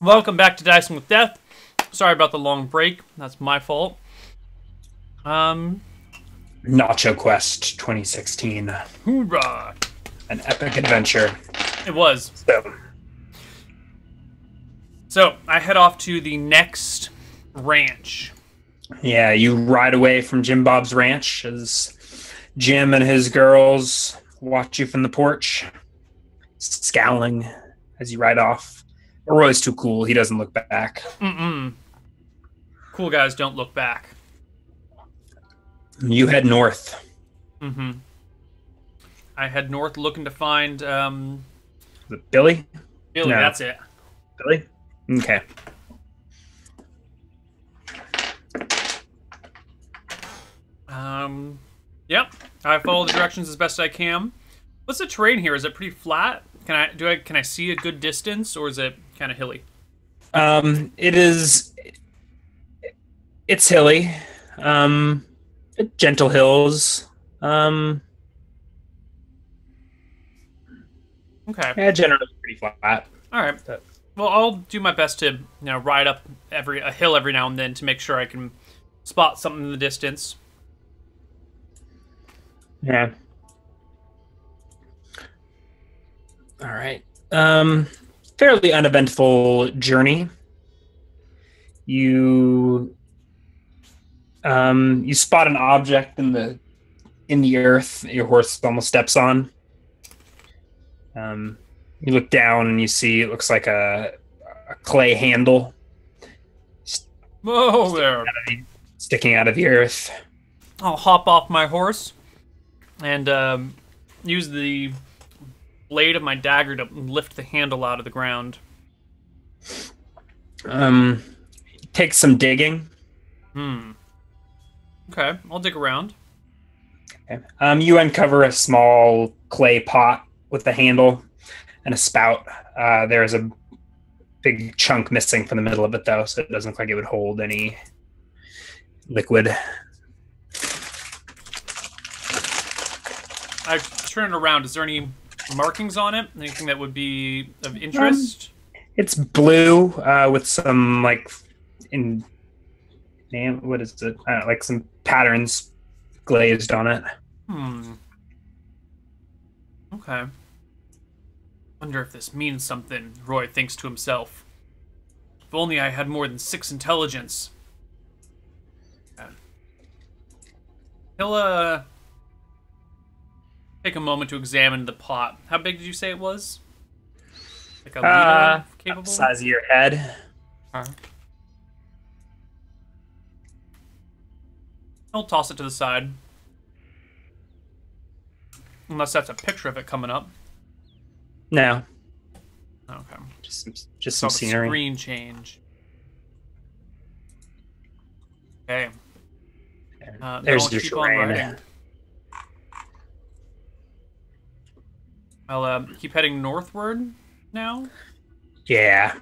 Welcome back to Dicing with Death. Sorry about the long break. That's my fault. Nacho Quest 2016. Hoorah! An epic adventure. It was. So, So, I head off to the next ranch. yeah, you ride away from Jim Bob's ranch as Jim and his girls watch you from the porch, scowling as you ride off. Roy's too cool. He doesn't look back. Cool guys don't look back. You head north. I head north looking to find, Is it Billy? Billy, No. that's it. Billy? Okay. Yep. I follow the directions as best I can. What's the terrain here? Is it pretty flat? Can I see a good distance, or is it kind of hilly? It's hilly. Gentle hills. Okay. Yeah, generally pretty flat. All right. Well, I'll do my best to ride up a hill every now and then to make sure I can spot something in the distance. Yeah. All right. Fairly uneventful journey. You spot an object in the earth your horse almost steps on. You look down and you see it looks like a clay handle Whoa there! sticking out of the earth. I'll hop off my horse and use the blade of my dagger to lift the handle out of the ground. Take some digging. Okay, I'll dig around. Okay. You uncover a small clay pot with a handle and a spout. There's a big chunk missing from the middle of it, though, so it doesn't look like it would hold any liquid. I turn it around. Is there any markings on it? Anything that would be of interest? It's blue with some what is it? I don't know, like some patterns glazed on it. Okay. Wonder if this means something, Roy thinks to himself. If only I had more than 6 intelligence. He'll, take a moment to examine the pot. How big did you say it was? Like a liter capable? Size of your head. I'll toss it to the side. Unless that's a picture of it coming up. No, Okay. just some scenery. Screen change. Okay. There's I'll your keep on terrain. riding. I'll keep heading northward now. Yeah.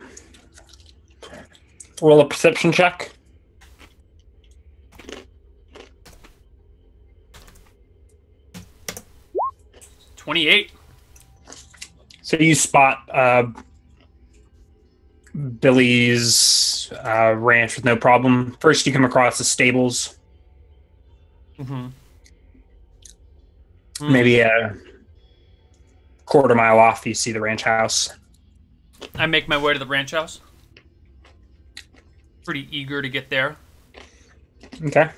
Roll a perception check. 28. So you spot Billy's ranch with no problem. First, you come across the stables. Maybe a quarter mile off, you see the ranch house. I make my way to the ranch house. Pretty eager to get there. Okay.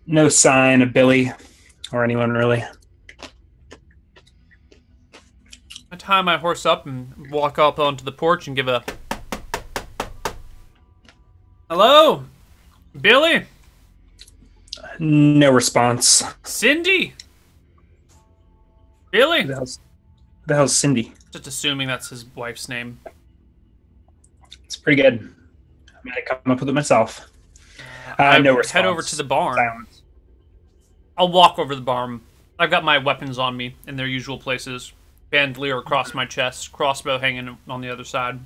No sign of Billy or anyone really. I tie my horse up and walk up onto the porch and give a... Hello? Billy? No response. Cindy? Billy? Who the hell's Cindy? Just assuming that's his wife's name. It's pretty good. I might have come up with it myself. I no head response. over to the barn. Silence. I'll walk over to the barn. I've got my weapons on me in their usual places. Bandolier across my chest, crossbow hanging on the other side.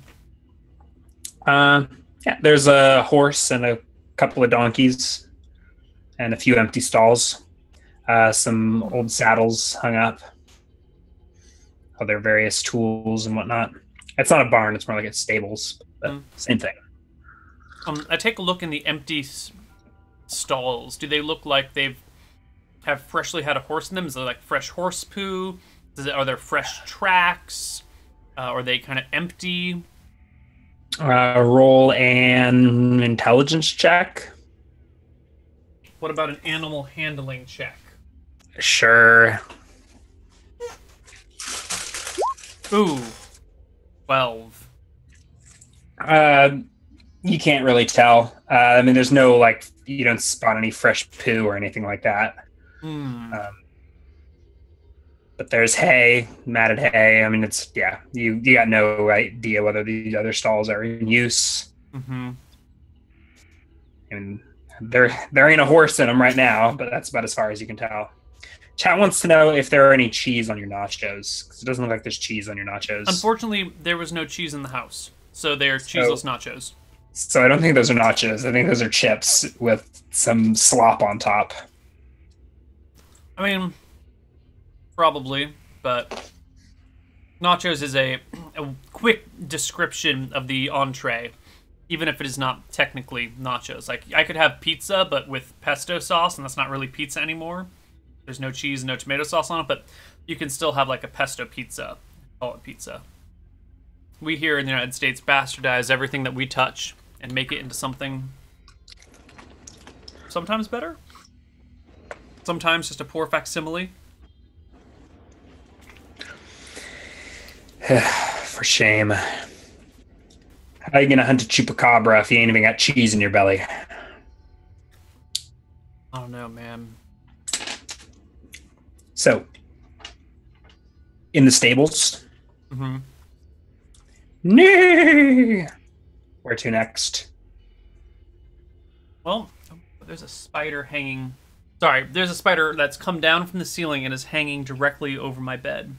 Yeah, there's a horse and a couple of donkeys and a few empty stalls. Some old saddles hung up. other various tools and whatnot. It's not a barn; it's more like a stables, but same thing. I take a look in the empty stalls. Do they look like they've have freshly had a horse in them? Is it like fresh horse poo? Are there fresh tracks? Are they kind of empty? Roll an intelligence check. What about an animal handling check? Sure. Ooh, 12. You can't really tell. I mean, there's no like you don't spot any fresh poo or anything like that. But there's hay, matted hay. I mean, it's you got no idea whether these other stalls are in use. Mm-hmm. And there ain't a horse in them right now, but that's about as far as you can tell. Chat wants to know if there are any cheese on your nachos, because it doesn't look like there's cheese on your nachos. Unfortunately, there was no cheese in the house, so they're cheeseless nachos. So I don't think those are nachos. I think those are chips with some slop on top. I mean, probably, but nachos is a quick description of the entree, even if it is not technically nachos. Like, I could have pizza, but with pesto sauce, and that's not really pizza anymore. There's no cheese and no tomato sauce on it, but you can still have like a pesto pizza. Call it pizza. We here in the United States bastardize everything that we touch and make it into something sometimes better, sometimes just a poor facsimile. For shame. How are you gonna hunt a chupacabra if you ain't even got cheese in your belly? I don't know, man. So, in the stables. Mm-hmm. No. Where to next? Well, there's a spider hanging. Sorry, there's a spider that's come down from the ceiling and is hanging directly over my bed.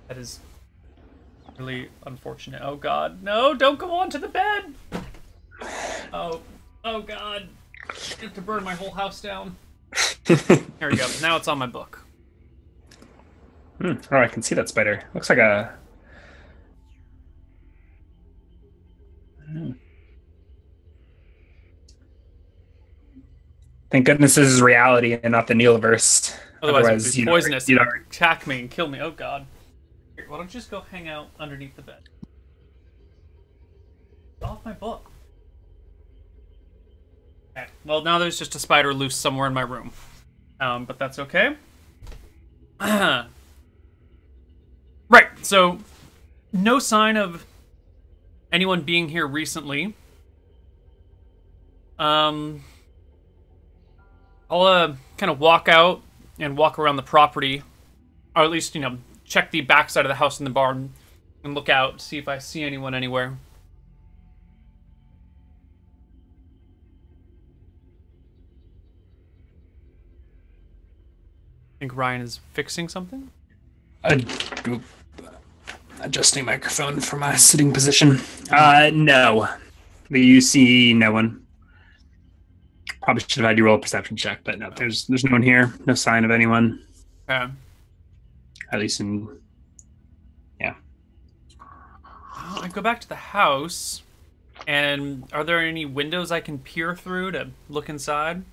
That is really unfortunate. Oh God, no! Don't go onto the bed. Oh God! I have to burn my whole house down. There we go. Now it's on my book. Oh, I can see that spider. Looks like a. Thank goodness this is reality and not the Neilverse. Otherwise it'd be poisonous. You'd attack me and kill me. Oh God. Here, why don't you just go hang out underneath the bed? Get off my book. Okay. Well, now there's just a spider loose somewhere in my room. But that's okay. Right, so no sign of anyone being here recently. I'll kind of walk out and walk around the property, or at least, check the backside of the house and the barn and look out, see if I see anyone anywhere. I think Ryan is fixing something. Adjusting microphone for my sitting position. No. You see no one. Probably should have had you roll a perception check, but no, there's no one here. No sign of anyone. Okay. At least I go back to the house, and are there any windows I can peer through to look inside?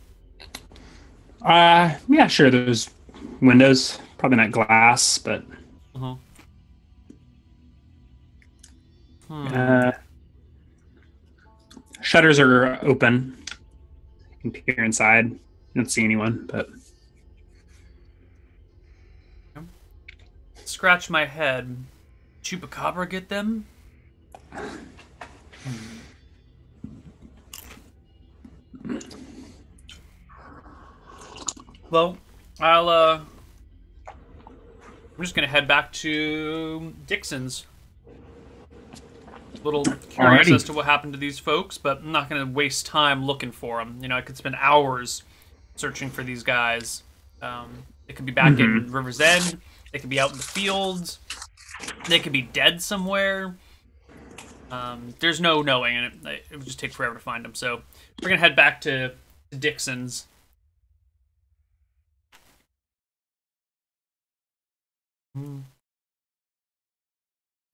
Yeah, sure. There's windows. Probably not glass, but. Shutters are open. You can peer inside. You don't see anyone, but. Scratch my head. Chupacabra get them? Well, I'm just gonna head back to Dixon's. A little curious as to what happened to these folks, but I'm not gonna waste time looking for them. I could spend hours searching for these guys. They could be back in River's End. They could be out in the fields. They could be dead somewhere. There's no knowing, and it would just take forever to find them. So we're gonna head back to Dixon's.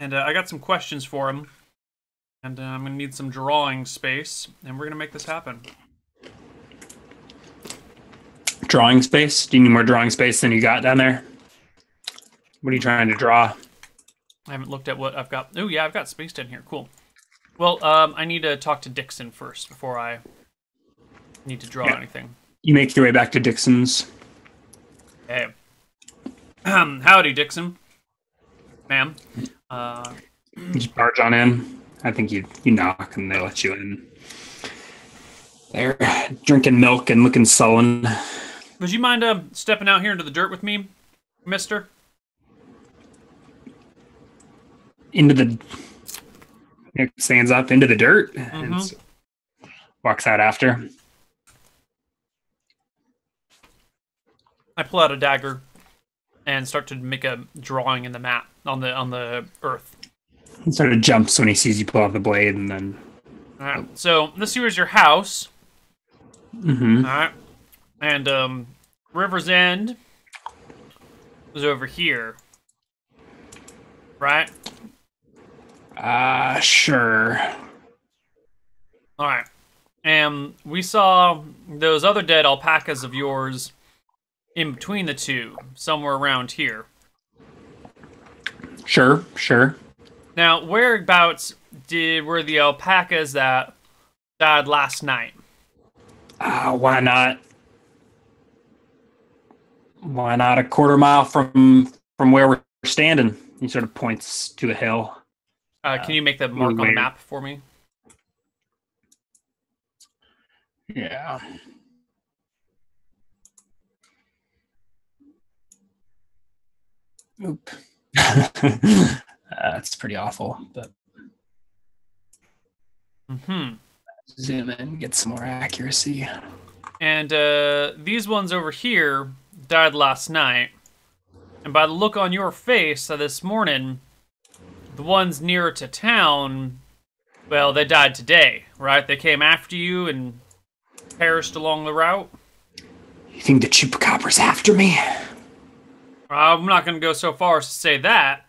And I got some questions for him. And I'm going to need some drawing space. And we're going to make this happen. Drawing space? Do you need more drawing space than you got down there? What are you trying to draw? I haven't looked at what I've got. Oh, yeah, I've got space down here. Cool. Well, I need to talk to Dixon first before I need to draw anything. You make your way back to Dixon's. Hey. Howdy, Dixon. Ma'am. You just barge on in. I think you knock and they let you in. They're drinking milk and looking sullen. Would you mind stepping out here into the dirt with me, mister? Into the... Nick stands up into the dirt and walks out after. I pull out a dagger and start to make a drawing in the map on the earth. He sort of jumps when he sees you pull out the blade, and then... All right. So this here is your house. Mm-hmm. All right. And River's End was over here, right? Sure. All right. And we saw those other dead alpacas of yours in between the two, somewhere around here. Sure. Now, whereabouts were the alpacas that died last night? Why not? Why not a quarter mile from where we're standing? He sort of points to a hill. Can you make the mark on the map for me? Yeah. Oop. That's pretty awful, but zoom in, get some more accuracy. And these ones over here died last night. And by the look on your face this morning, the ones nearer to town, well, they died today, right? They came after you and perished along the route. You think the Chupacabra's after me? I'm not going to go so far as to say that.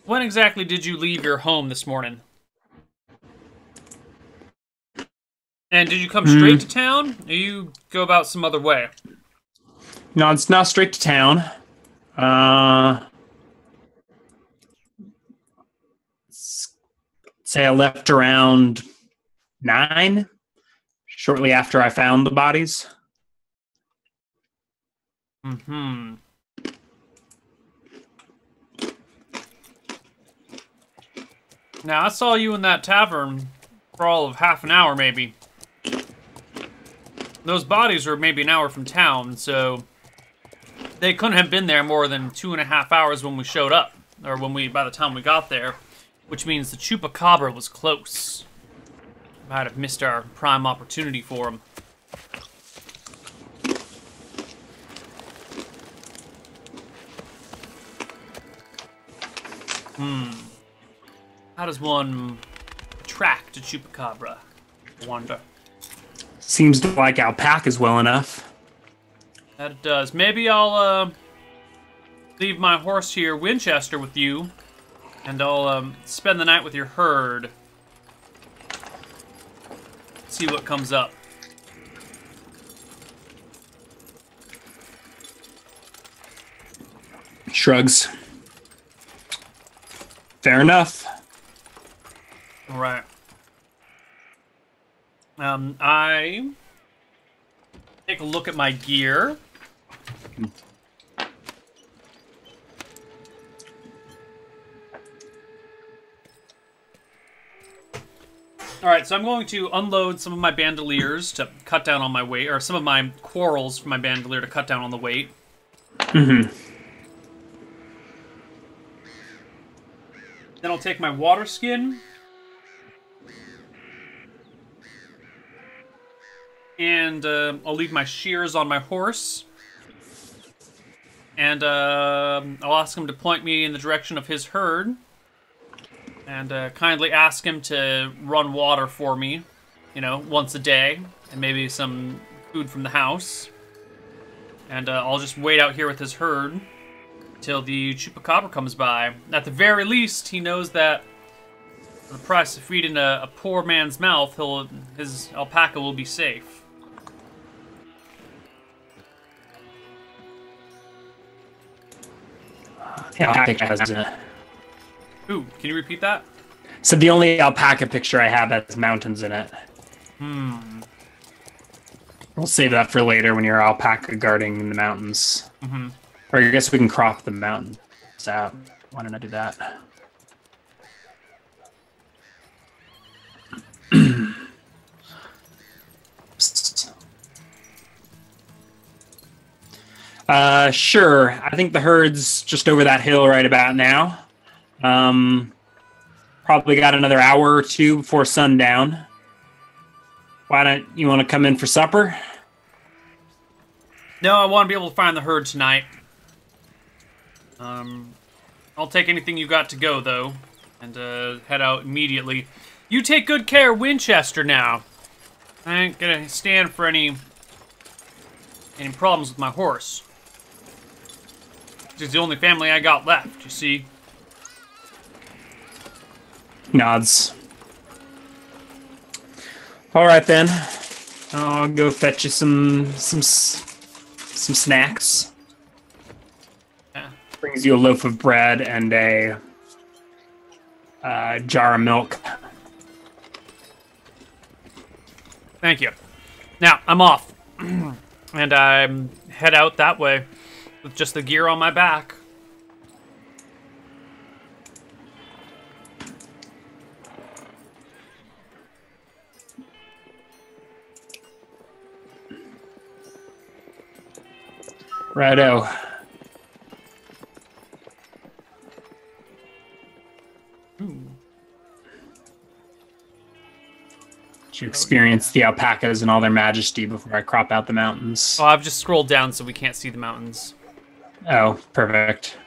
When exactly did you leave your home this morning? And did you come straight to town, or you go about some other way? No, it's not straight to town. Say I left around 9, shortly after I found the bodies. Now, I saw you in that tavern for all of half an hour, maybe. Those bodies were maybe an hour from town, so they couldn't have been there more than 2.5 hours when we showed up, or by the time we got there, which means the Chupacabra was close. Might have missed our prime opportunity for him. How does one attract a Chupacabra? I wonder. Seems like alpacas well enough. That it does. Maybe I'll leave my horse here, Winchester, with you, and I'll spend the night with your herd. See what comes up. Shrugs. Fair enough. All right. I take a look at my gear. All right, so I'm going to unload some of my bandoliers to cut down on my weight, or some of my quarrels from my bandolier to cut down on the weight. Then I'll take my water skin. And I'll leave my shears on my horse. And I'll ask him to point me in the direction of his herd. And kindly ask him to run water for me, once a day. And maybe some food from the house. And I'll just wait out here with his herd till the Chupacabra comes by. At the very least, he knows that for the price of feeding a poor man's mouth, his alpaca will be safe. The alpaca has it. Ooh, can you repeat that? So the only alpaca picture I have has mountains in it. We'll save that for later when you're alpaca guarding the mountains. Or I guess we can crop the mountains out. Why don't I do that? Sure. I think the herd's just over that hill right about now. Probably got another hour or two before sundown. Why don't you want to come in for supper? No, I want to be able to find the herd tonight. I'll take anything you got to go, though, and head out immediately. You take good care of Winchester now. I ain't gonna stand for any problems with my horse. It's the only family I got left, you see. Nods. All right then. I'll go fetch you some snacks. Yeah. Brings you a loaf of bread and a jar of milk. Thank you. Now, I'm off. And I head out that way with just the gear on my back. Righto. To experience the alpacas in all their majesty before I crop out the mountains. Oh, I've just scrolled down so we can't see the mountains. Oh, perfect.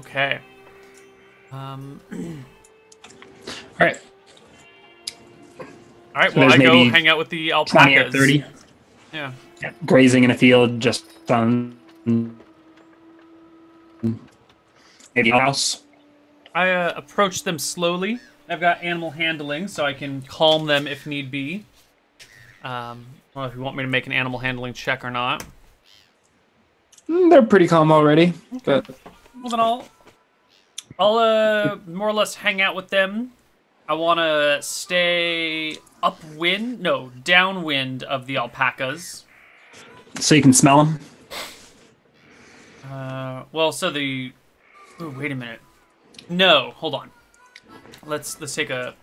Okay. All right. All right, So well, there's I go maybe hang out with the 20 or alpacas. 30. Yeah. Grazing in a field just on maybe a house. I approach them slowly. I've got animal handling, so I can calm them if need be. I don't know if you want me to make an animal handling check or not. They're pretty calm already. Okay. Well, then I'll more or less hang out with them. I want to stay downwind of the alpacas. So you can smell them? Well, so the... Ooh, wait a minute. No, hold on. Let's take a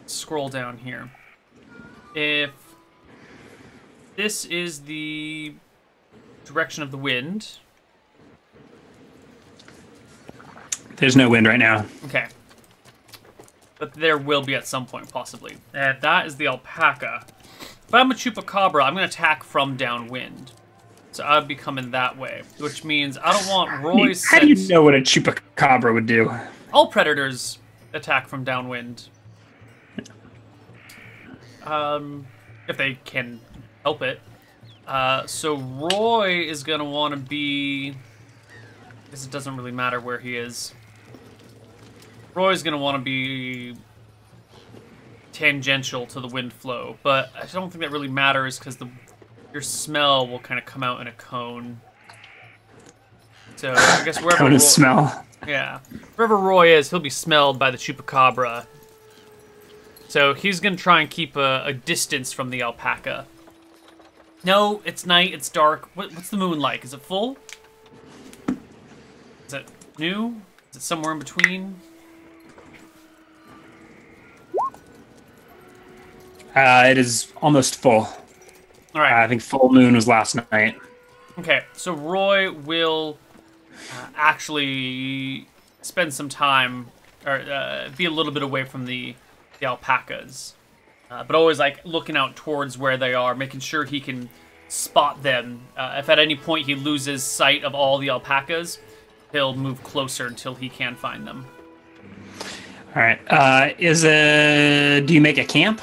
scroll down here. If this is the direction of the wind... There's no wind right now. Okay. But there will be at some point, possibly. That is the alpaca. If I'm a chupacabra, I'm going to attack from downwind. So I'd be coming that way, which means I don't want Roy's How do you know what a chupacabra would do? All predators attack from downwind. If they can help it. So Roy is going to want to be... I guess it doesn't really matter where he is. Roy's going to want to be tangential to the wind flow, but I don't think that really matters because your smell will kind of come out in a cone. So I guess wherever Cone of smell. Yeah, wherever Roy is, he'll be smelled by the chupacabra. So he's gonna try and keep a distance from the alpaca. No, it's night. It's dark. What's the moon like? Is it full? Is it new? Is it somewhere in between? It is almost full. All right. I think full moon was last night. Okay, so Roy will actually spend some time, or be a little bit away from the alpacas, but always like looking out towards where they are, making sure he can spot them. If at any point he loses sight of all the alpacas, he'll move closer until he can find them. All right. Do you make a camp?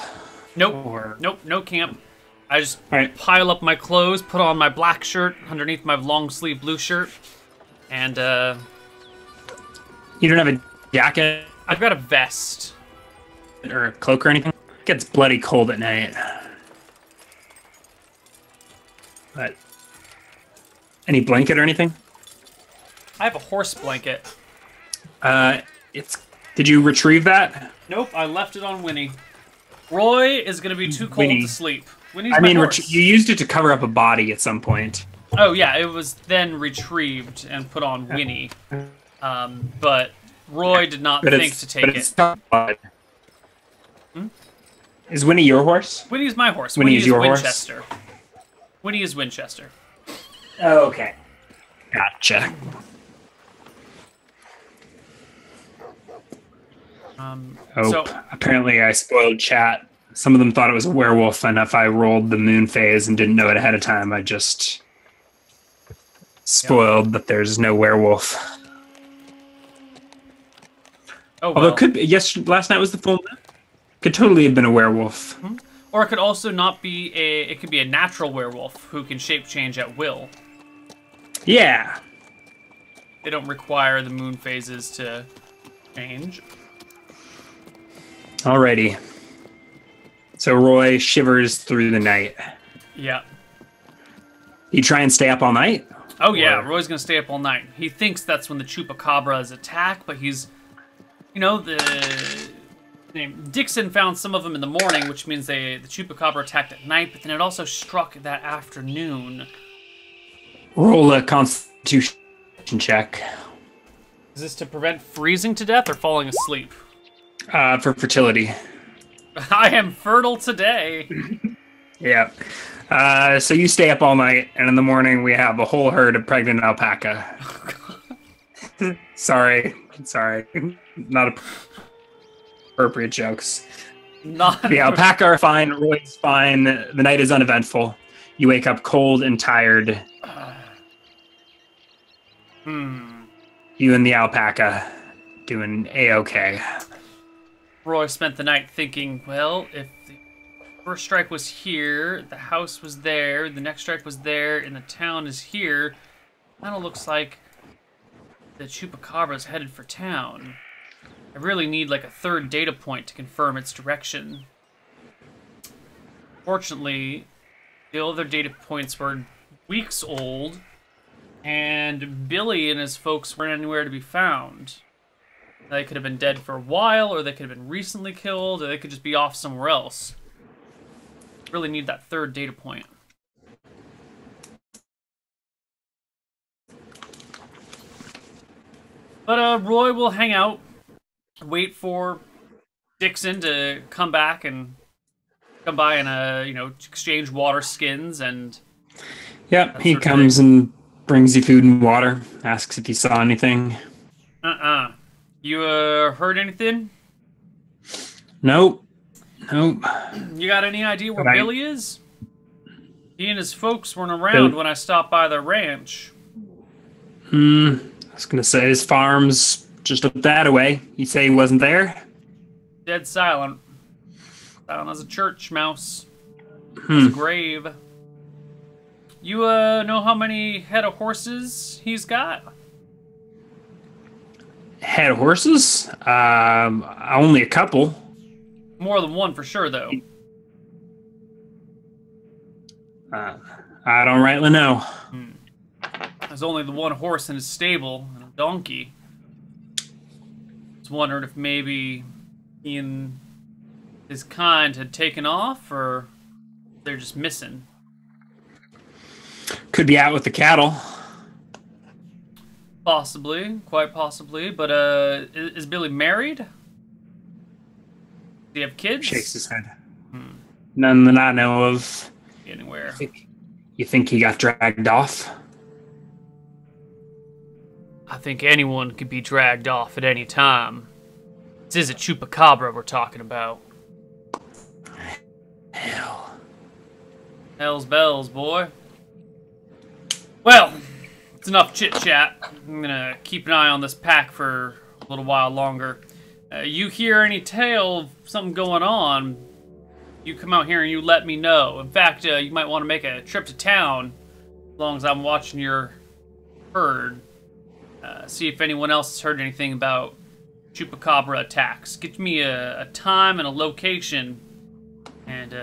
Nope. Or... Nope. No camp. I just Alright. pile up my clothes, put on my black shirt underneath my long sleeve blue shirt, and You don't have a jacket I've got a vest. or a cloak or anything? It gets bloody cold at night. But any blanket or anything? I have a horse blanket. It's. Did you retrieve that? Nope, I left it on Winnie. Roy is going to be too cold Winnie. to sleep. Winnie's I my mean, horse. you used it to cover up a body at some point. Oh yeah, it was then retrieved and put on Winnie. But Roy did not think to take it. Is Winnie your horse? Winnie's my horse. Winnie Winnie is is your horse? Winchester. Winnie is Winchester. Oh, okay. Gotcha. Oh, So apparently I spoiled chat. Some of them thought it was a werewolf, and if I rolled the moon phase and didn't know it ahead of time, I just spoiled that there's no werewolf. oh well. Although it could be, last night was the full moon. Could totally have been a werewolf. Or it could also not be a. It could be a natural werewolf who can shape change at will. Yeah. They don't require the moon phases to change. Alrighty. So Roy shivers through the night. Yeah. You try and stay up all night? Oh yeah, Or- Roy's gonna stay up all night. He thinks that's when the chupacabras attack, but he's, you know, Dixon found some of them in the morning, which means the chupacabra attacked at night. But then it also struck that afternoon. Roll a constitution check. Is this to prevent freezing to death or falling asleep? For fertility. I am fertile today. Yeah. So you stay up all night, and in the morning we have a whole herd of pregnant alpaca. Sorry. Not appropriate jokes. Not The alpaca are fine. Roy's fine. The night is uneventful. You wake up cold and tired. You and the alpaca doing A-okay. Roy spent the night thinking, well, if the first strike was here, the house was there, the next strike was there, and the town is here, kind of looks like the chupacabra's headed for town. I really need like a third data point to confirm its direction. Fortunately, the other data points were weeks old, and Billy and his folks weren't anywhere to be found. They could have been dead for a while, or they could have been recently killed, or they could just be off somewhere else. Really need that third data point. But Roy will hang out, wait for Dixon to come back and come by and exchange water skins and. Yep, he comes and brings you food and water. Asks if you saw anything. You heard anything? Nope. You got any idea where Right. Billy is? He and his folks weren't around when I stopped by their ranch. I was gonna say his farm's just up that way. You say he wasn't there? Dead silent. Silent as a church mouse. As a grave. You know how many head of horses he's got? Head of horses? Only a couple. More than one for sure, though. I don't rightly know. There's only the one horse in his stable and a donkey. I was wondering if maybe he and his kind had taken off, or they're just missing. Could be out with the cattle. Possibly, quite possibly. But is Billy married? Do you have kids? Shakes his head. None that I know of. Anywhere. You think he got dragged off? I think anyone could be dragged off at any time. This is a chupacabra we're talking about. Hell. Hell's bells, boy. Well, it's enough chit-chat. I'm gonna keep an eye on this pack for a little while longer. You hear any tale of something going on, you come out here and you let me know. In fact, you might want to make a trip to town as long as I'm watching your herd. See if anyone else has heard anything about Chupacabra attacks. Get me a time and a location, and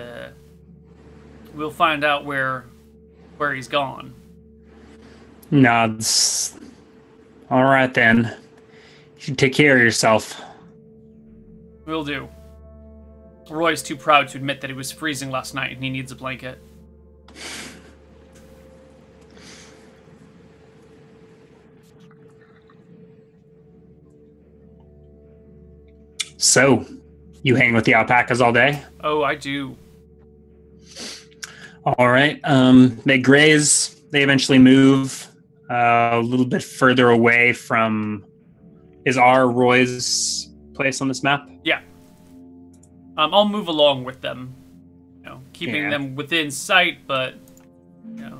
we'll find out where he's gone. Nods. All right, then. You should take care of yourself. Will do. Roy's too proud to admit that he was freezing last night and he needs a blanket. So, you hang with the alpacas all day? Oh, I do. All right. They graze. They eventually move a little bit further away from... Is our Roy's place on this map? Yeah. I'll move along with them. You know, keeping them within sight, but, you know.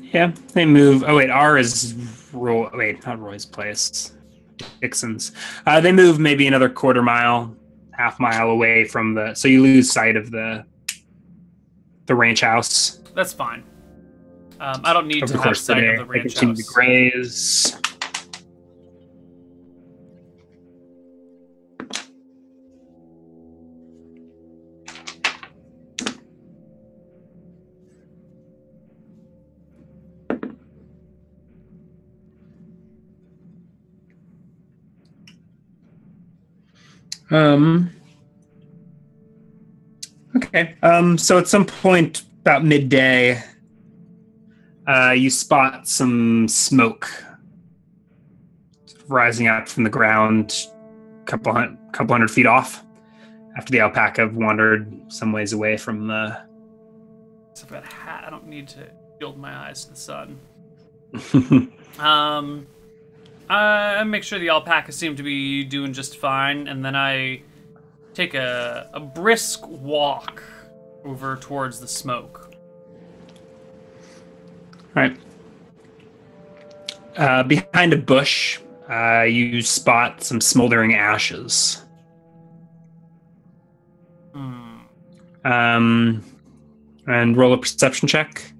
Yeah, they move. Oh, wait, R is... Wait, not Roy's place. Dixon's. They move maybe another quarter mile, half mile away from the... So you lose sight of the ranch house. That's fine. I don't need to have sight of the ranch house. They continue to graze. Okay. So at some point about midday, you spot some smoke rising up from the ground a couple hundred feet off after the alpaca have wandered some ways away from the... So I've got a hat. I don't need to shield my eyes to the sun. I make sure the alpacas seem to be doing just fine, and then I take a brisk walk over towards the smoke. All right. Behind a bush, you spot some smoldering ashes. And roll a perception check.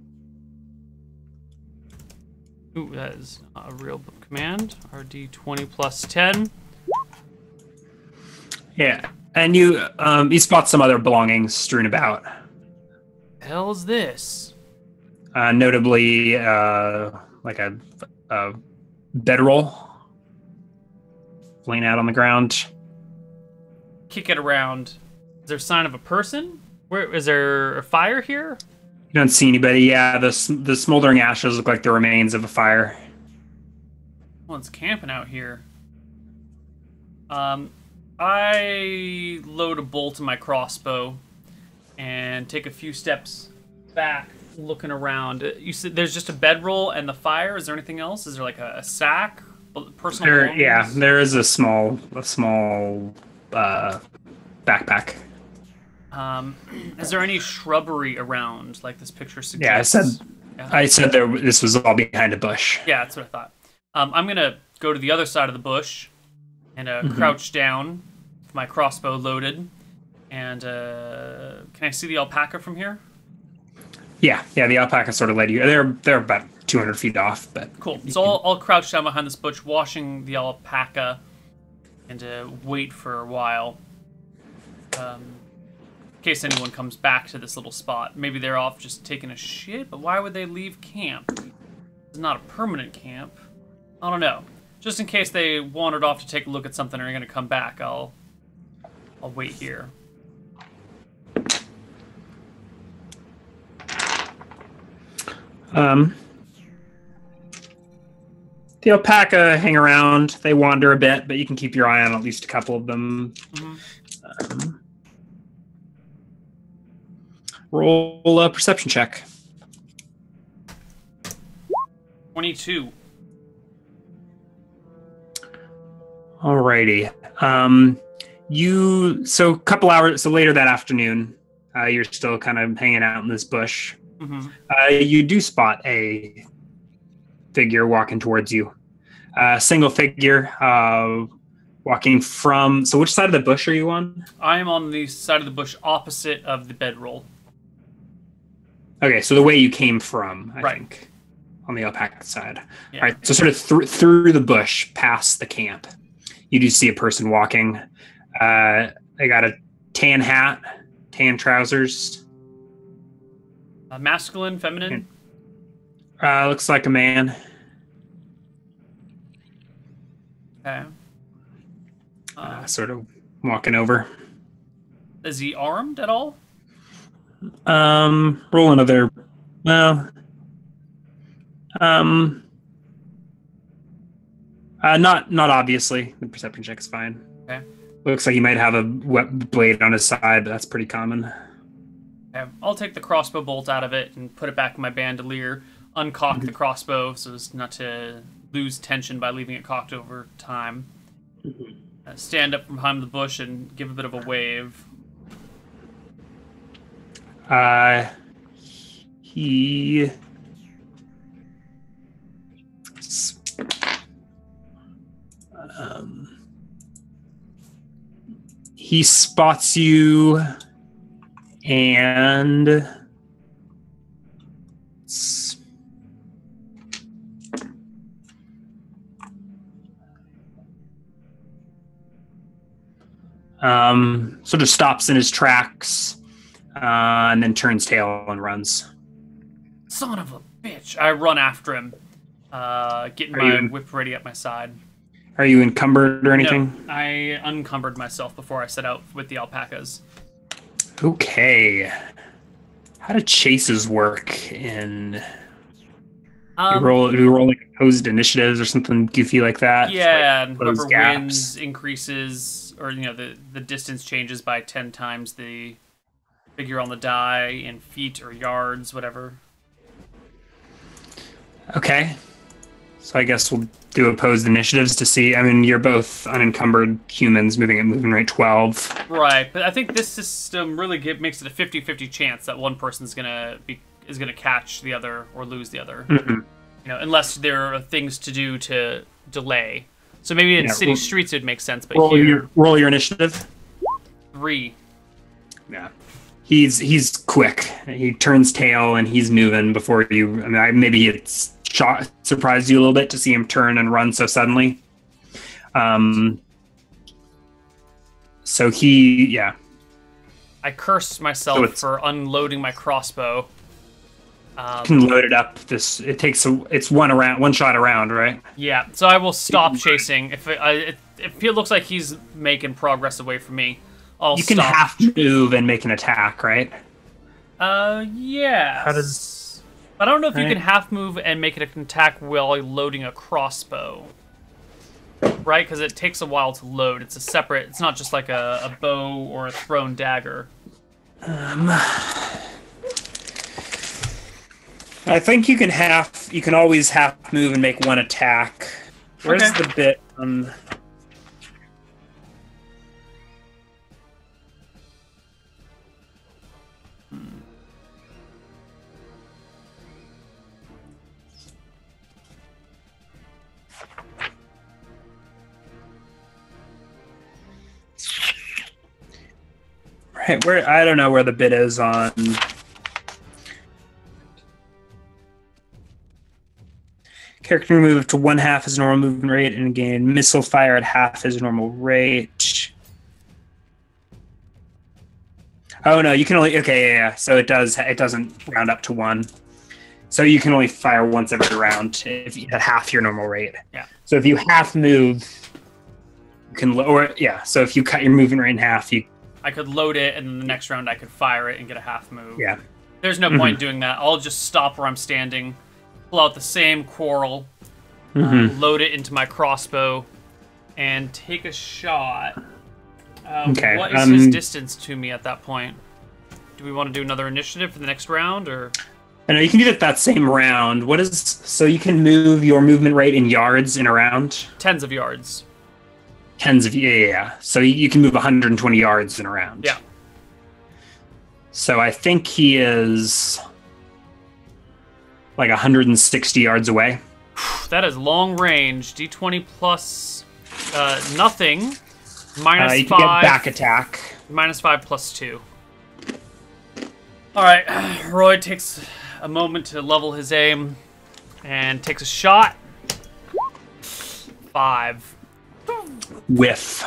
Ooh, that is not a real command. RD20 plus 10. Yeah, and you spot some other belongings strewn about. The hell is this? Notably, like a bedroll laying out on the ground. Kick it around. Is there a sign of a person? Where is there a fire here? You don't see anybody. Yeah, the smoldering ashes look like the remains of a fire. One's camping out here. I load a bolt in my crossbow and take a few steps back, looking around. You said there's just a bedroll and the fire. Is there anything else? Is there like a sack? Personal belongings? Yeah, there is a small backpack. Is there any shrubbery around, like this picture suggests? Yeah, I said this was all behind a bush. Yeah, that's what I thought. I'm gonna go to the other side of the bush and crouch down with my crossbow loaded. And can I see the alpaca from here? Yeah, the alpaca sort of led you. They're about 200 feet off, but cool. So I'll crouch down behind this bush, watching the alpaca, and wait for a while. In case anyone comes back to this little spot. Maybe they're off just taking a shit, but why would they leave camp? It's not a permanent camp. I don't know. Just in case they wandered off to take a look at something and are going to come back, I'll wait here. The alpaca hang around. They wander a bit, but you can keep your eye on at least a couple of them. Mm-hmm. Roll a perception check. 22. Alrighty. So a couple hours, so later that afternoon, you're still kind of hanging out in this bush. Mm-hmm. You do spot a figure walking towards you. A single figure, Walking from... So which side of the bush are you on? I am on the side of the bush opposite of the bedroll. Okay, so the way you came from, I Right. think. On the alpaca side. Yeah. All right, so sort of through the bush, past the camp, you do see a person walking. They got a tan hat, tan trousers. Masculine, feminine? Looks like a man. Okay. Sort of walking over. Is he armed at all? Roll another. Well, not obviously. The perception check is fine. Okay. Looks like he might have a blade on his side, but that's pretty common. Okay. I'll take the crossbow bolt out of it and put it back in my bandolier. Uncock the crossbow so as not to lose tension by leaving it cocked over time. Stand up from behind the bush and give a bit of a wave. He spots you and sort of stops in his tracks, and then turns tail and runs. Son of a bitch! I run after him, getting my whip ready at my side. Are you encumbered or anything? No, I uncumbered myself before I set out with the alpacas. Okay. How do chases work in... you roll like opposed initiatives or something goofy like that? Yeah, like and whoever wins increases, or the distance changes by 10 times the figure on the die in feet or yards, whatever. Okay. So I guess we'll do opposed initiatives to see. I mean, you're both unencumbered humans moving at movement rate 12. Right, but I think this system really makes it a 50-50 chance that one person's gonna catch the other or lose the other. Mm-hmm. Unless there are things to do to delay. So maybe in city streets it'd make sense, but roll here... Roll your initiative. 3. Yeah. He's quick. He turns tail and he's moving before you... I mean, maybe it's surprised you a little bit to see him turn and run so suddenly. So yeah. I cursed myself for unloading my crossbow. You can load it up. It's one shot around, right? Yeah. So I will stop chasing if it looks like he's making progress away from me. You can half move and make an attack, right? Yeah. How does? I don't know if you can half move and make it an attack while loading a crossbow. Right? Because it takes a while to load. It's a separate... It's not just like a bow or a thrown dagger. I think you can always half move and make one attack. Where's the bit on... Right, I don't know where the bit is on. Character can move to 1/2 his normal movement rate and gain missile fire at half his normal rate. Oh no, you can only yeah. So it doesn't round up to 1. So you can only fire once every round if you at half your normal rate. Yeah. So if you half move, you can so if you cut your movement rate in half, I could load it, and then the next round I could fire it and get a half move. Yeah. There's no point doing that. I'll just stop where I'm standing, pull out the same quarrel, load it into my crossbow, and take a shot. Okay. What is his distance to me at that point? Do we want to do another initiative for the next round, or? I know you can do that same round. So you can move your movement rate in yards in a round? Tens of yards. Yeah. So you can move 120 yards in a round. Yeah. So I think he is like 160 yards away. That is long range. D20 plus Nothing. Minus you 5. can get back attack. Minus 5 plus 2. Alright, Roy takes a moment to level his aim and takes a shot. 5. Whiff.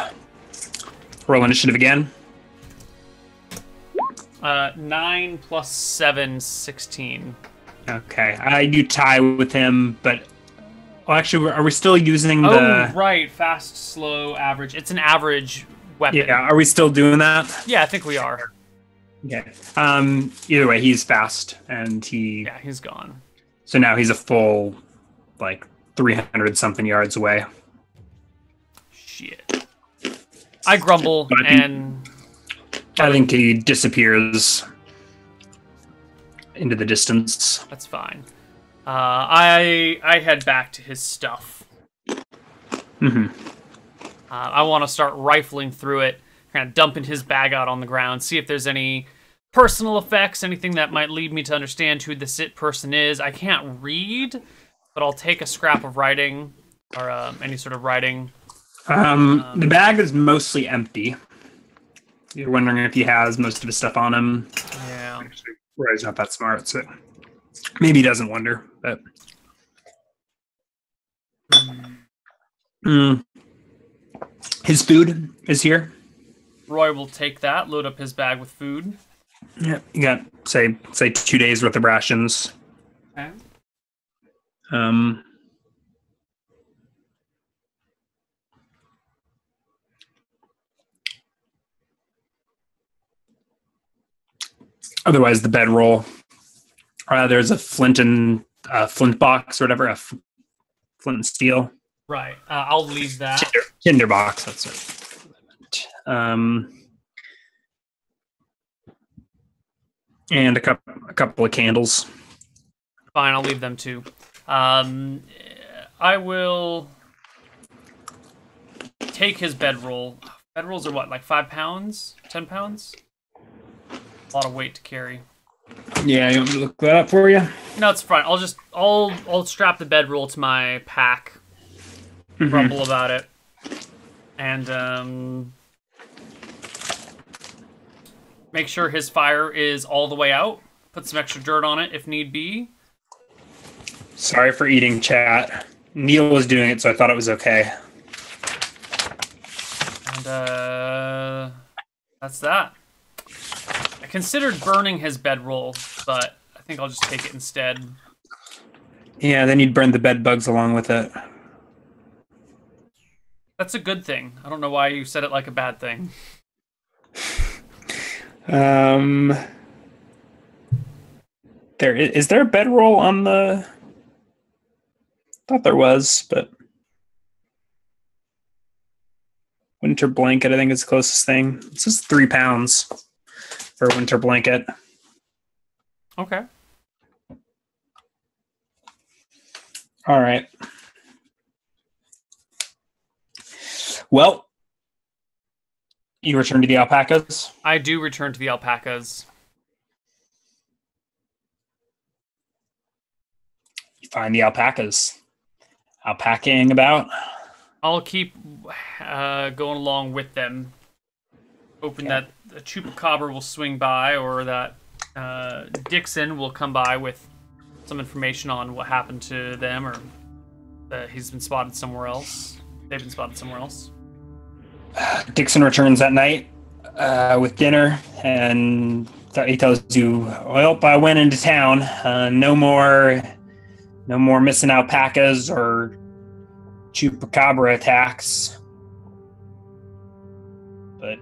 Roll initiative again. 9 plus 7, 16. Okay, I do tie with him, but actually, are we still using the? Oh, right, fast, slow, average. It's an average weapon. Yeah, are we still doing that? Yeah, I think we are. Okay. Either way, he's fast, and he. Yeah, he's gone. So now he's a full, like 300 something yards away. Shit. I grumble and. I think he disappears into the distance. That's fine. I head back to his stuff. Mm-hmm. I want to start rifling through it, kind of dumping his bag out on the ground, see if there's any personal effects, anything that might lead me to understand who this person is. I can't read, but I'll take a scrap of writing or any sort of writing. The bag is mostly empty. You're wondering if he has most of his stuff on him. Yeah. Actually, Roy's not that smart, so maybe he doesn't wonder. But his food is here. Roy will take that, load up his bag with food. Yeah, you got say 2 days worth of rations. Okay. Otherwise, the bedroll. There's a flint box or whatever, flint and steel. Right. I'll leave that. Tinder box. That's it. And a couple of candles. Fine, I'll leave them too. I will take his bedroll. Bedrolls are what, like 5 pounds? 10 pounds? A lot of weight to carry. Yeah, you want me to look that up for you? No, it's fine. I'll strap the bedroll to my pack. Grumble about it. And make sure his fire is all the way out. Put some extra dirt on it if need be. Sorry for eating, chat. Neil was doing it, so I thought it was okay. And that's that. I considered burning his bedroll, but I think I'll just take it instead. Yeah, then you'd burn the bed bugs along with it. That's a good thing. I don't know why you said it like a bad thing. Is there a bedroll on the? Thought there was, but winter blanket I think is the closest thing. It's just 3 pounds for a winter blanket. Okay. All right. Well, you return to the alpacas? I do return to the alpacas. You find the alpacas. Alpacaing about? I'll keep going along with them. Hoping that a chupacabra will swing by or that Dixon will come by with some information on what happened to them or that he's been spotted somewhere else. They've been spotted somewhere else. Dixon returns that night with dinner, and he tells you, "Well, I went into town. No more missing alpacas or chupacabra attacks. But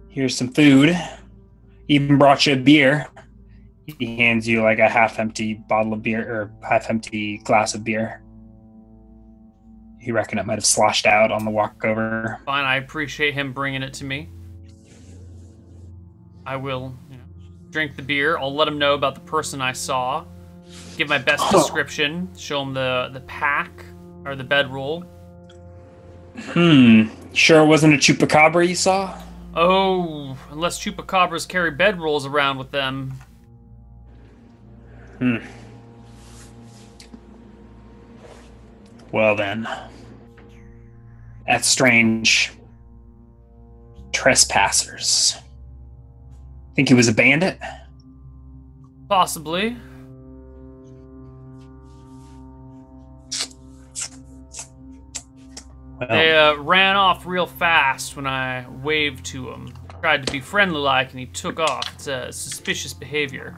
here's some food. Even brought you a beer." He hands you like a half-empty bottle of beer or half-empty glass of beer. You reckon it might have sloshed out on the walk over. Fine, I appreciate him bringing it to me. I will drink the beer. I'll let him know about the person I saw. Give my best description. Show him the pack or the bedroll. Sure it wasn't a chupacabra you saw? Oh, unless chupacabras carry bedrolls around with them. Well then. at strange trespassers. Think he was a bandit? Possibly. Well, They ran off real fast when I waved to him. Tried to be friendly-like, and he took off. It's a suspicious behavior.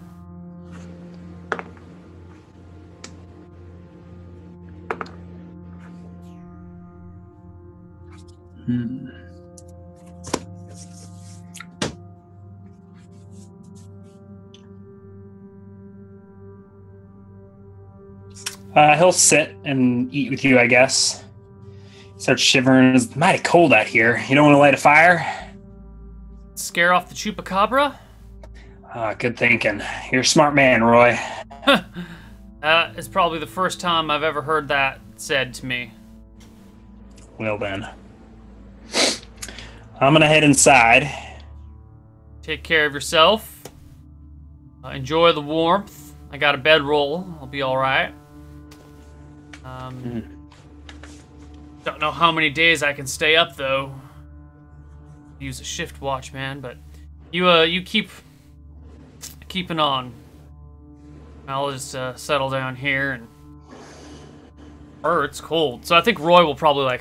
He'll sit and eat with you, I guess. Starts shivering. It's mighty cold out here. You don't want to light a fire? Scare off the chupacabra? Good thinking. You're a smart man, Roy. It's probably the first time I've ever heard that said to me. Well then. I'm gonna head inside. Take care of yourself. Enjoy the warmth. I got a bedroll. I'll be alright. Don't know how many days I can stay up, though. Use a shift watch, man, but you keeping on. I'll just settle down here and... it's cold. So I think Roy will probably,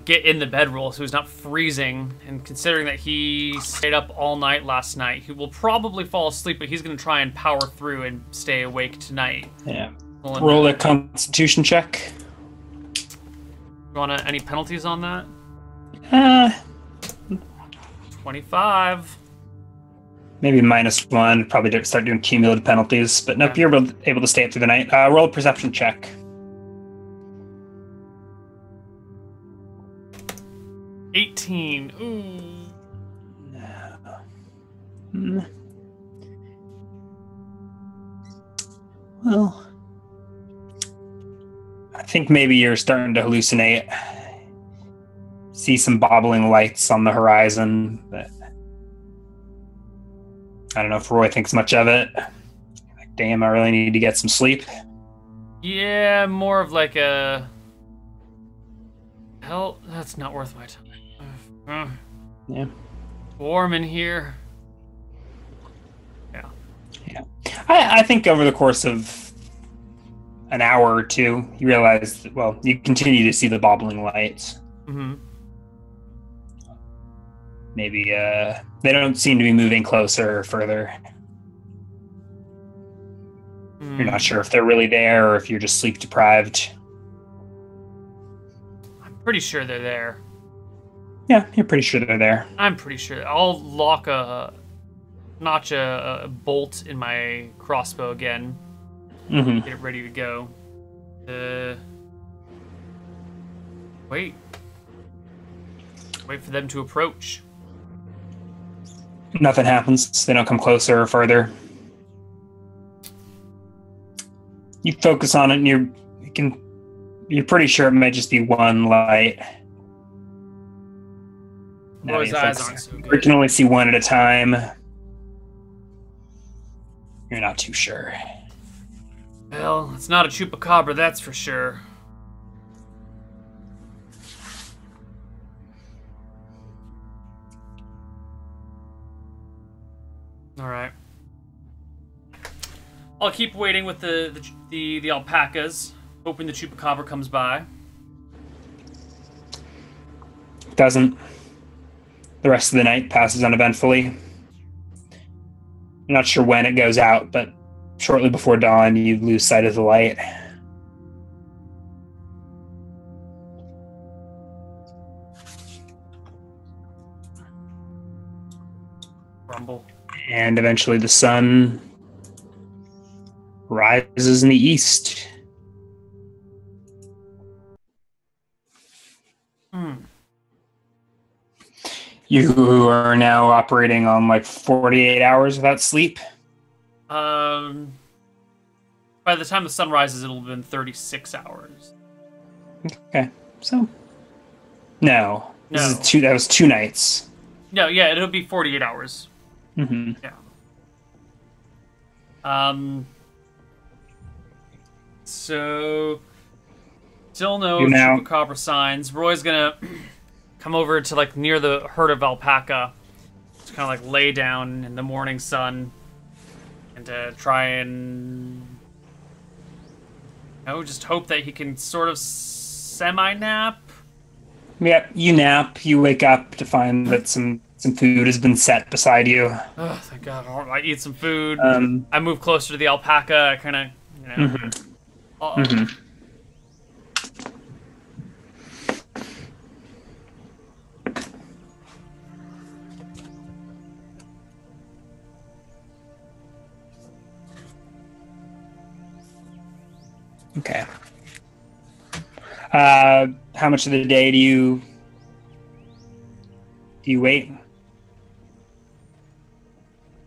get in the bedroll so he's not freezing. And considering that he stayed up all night last night, he will probably fall asleep, but he's going to try and power through and stay awake tonight. Yeah. Roll a constitution check. You want any penalties on that? 25. Maybe -1. Probably start doing cumulative penalties. But nope, you're able to stay up through the night. Roll a perception check. 18. Ooh. Well, I think maybe you're starting to hallucinate. See some bobbling lights on the horizon, but I don't know if Roy thinks much of it. Like, damn, I really need to get some sleep. Yeah, more of like a... Hell, that's not worth my time. Yeah. Warm in here. Yeah. I think over the course of an hour or two, you realize that, well, you continue to see the bobbling lights. Mm-hmm. Maybe they don't seem to be moving closer or further. You're not sure if they're really there or if you're just sleep deprived. I'm pretty sure they're there. Yeah, you're pretty sure they're there. I'm pretty sure. I'll notch a bolt in my crossbow again. Mm-hmm. Get it ready to go. Wait for them to approach. Nothing happens. They don't come closer or further. You focus on it, and you're pretty sure it might just be one light. Roy's eyes aren't so good. You can only see one at a time. You're not too sure. Well, it's not a chupacabra, that's for sure. All right. I'll keep waiting with the alpacas, hoping the chupacabra comes by. Doesn't. The rest of the night passes uneventfully. I'm not sure when it goes out, but shortly before dawn, you lose sight of the light. Rumble. And eventually the sun rises in the east. You are now operating on like 48 hours without sleep. By the time the sun rises, it'll have been 36 hours. Okay, so no. That was 2 nights. No, yeah, it'll be 48 hours. Mm-hmm. Yeah. So still no chupacabra signs. Roy's gonna come over to like near the herd of alpaca. Just kind of like lay down in the morning sun and to try and just hope that he can sort of semi-nap. Yep, you nap. You wake up to find that some food has been set beside you. Oh, thank God. I eat some food. I move closer to the alpaca. I kind of, Okay. How much of the day do you wait?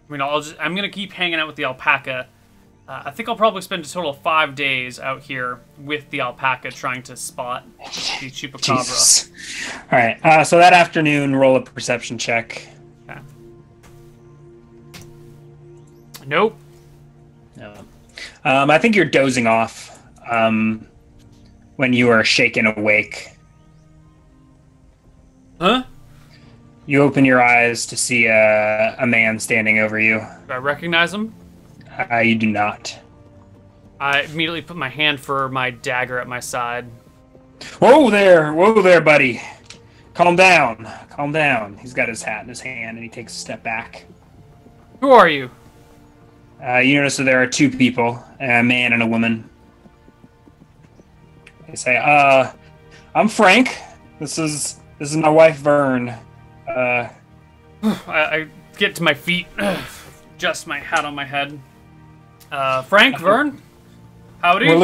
I mean, I'm gonna keep hanging out with the alpaca. I think I'll probably spend a total of 5 days out here with the alpaca trying to spot the chupacabra. Jesus. All right. So that afternoon, roll a perception check. Okay. Nope. No. I think you're dozing off when you are shaken awake. Huh? You open your eyes to see a man standing over you. Do I recognize him? You do not. I immediately put my hand for my dagger at my side. Whoa there, buddy. Calm down. Calm down. He's got his hat in his hand and he takes a step back. Who are you? You notice that there are two people, a man and a woman. They say, I'm Frank. This is my wife, Vern. I get to my feet, adjust my hat on my head. Frank, Vern, howdy. We're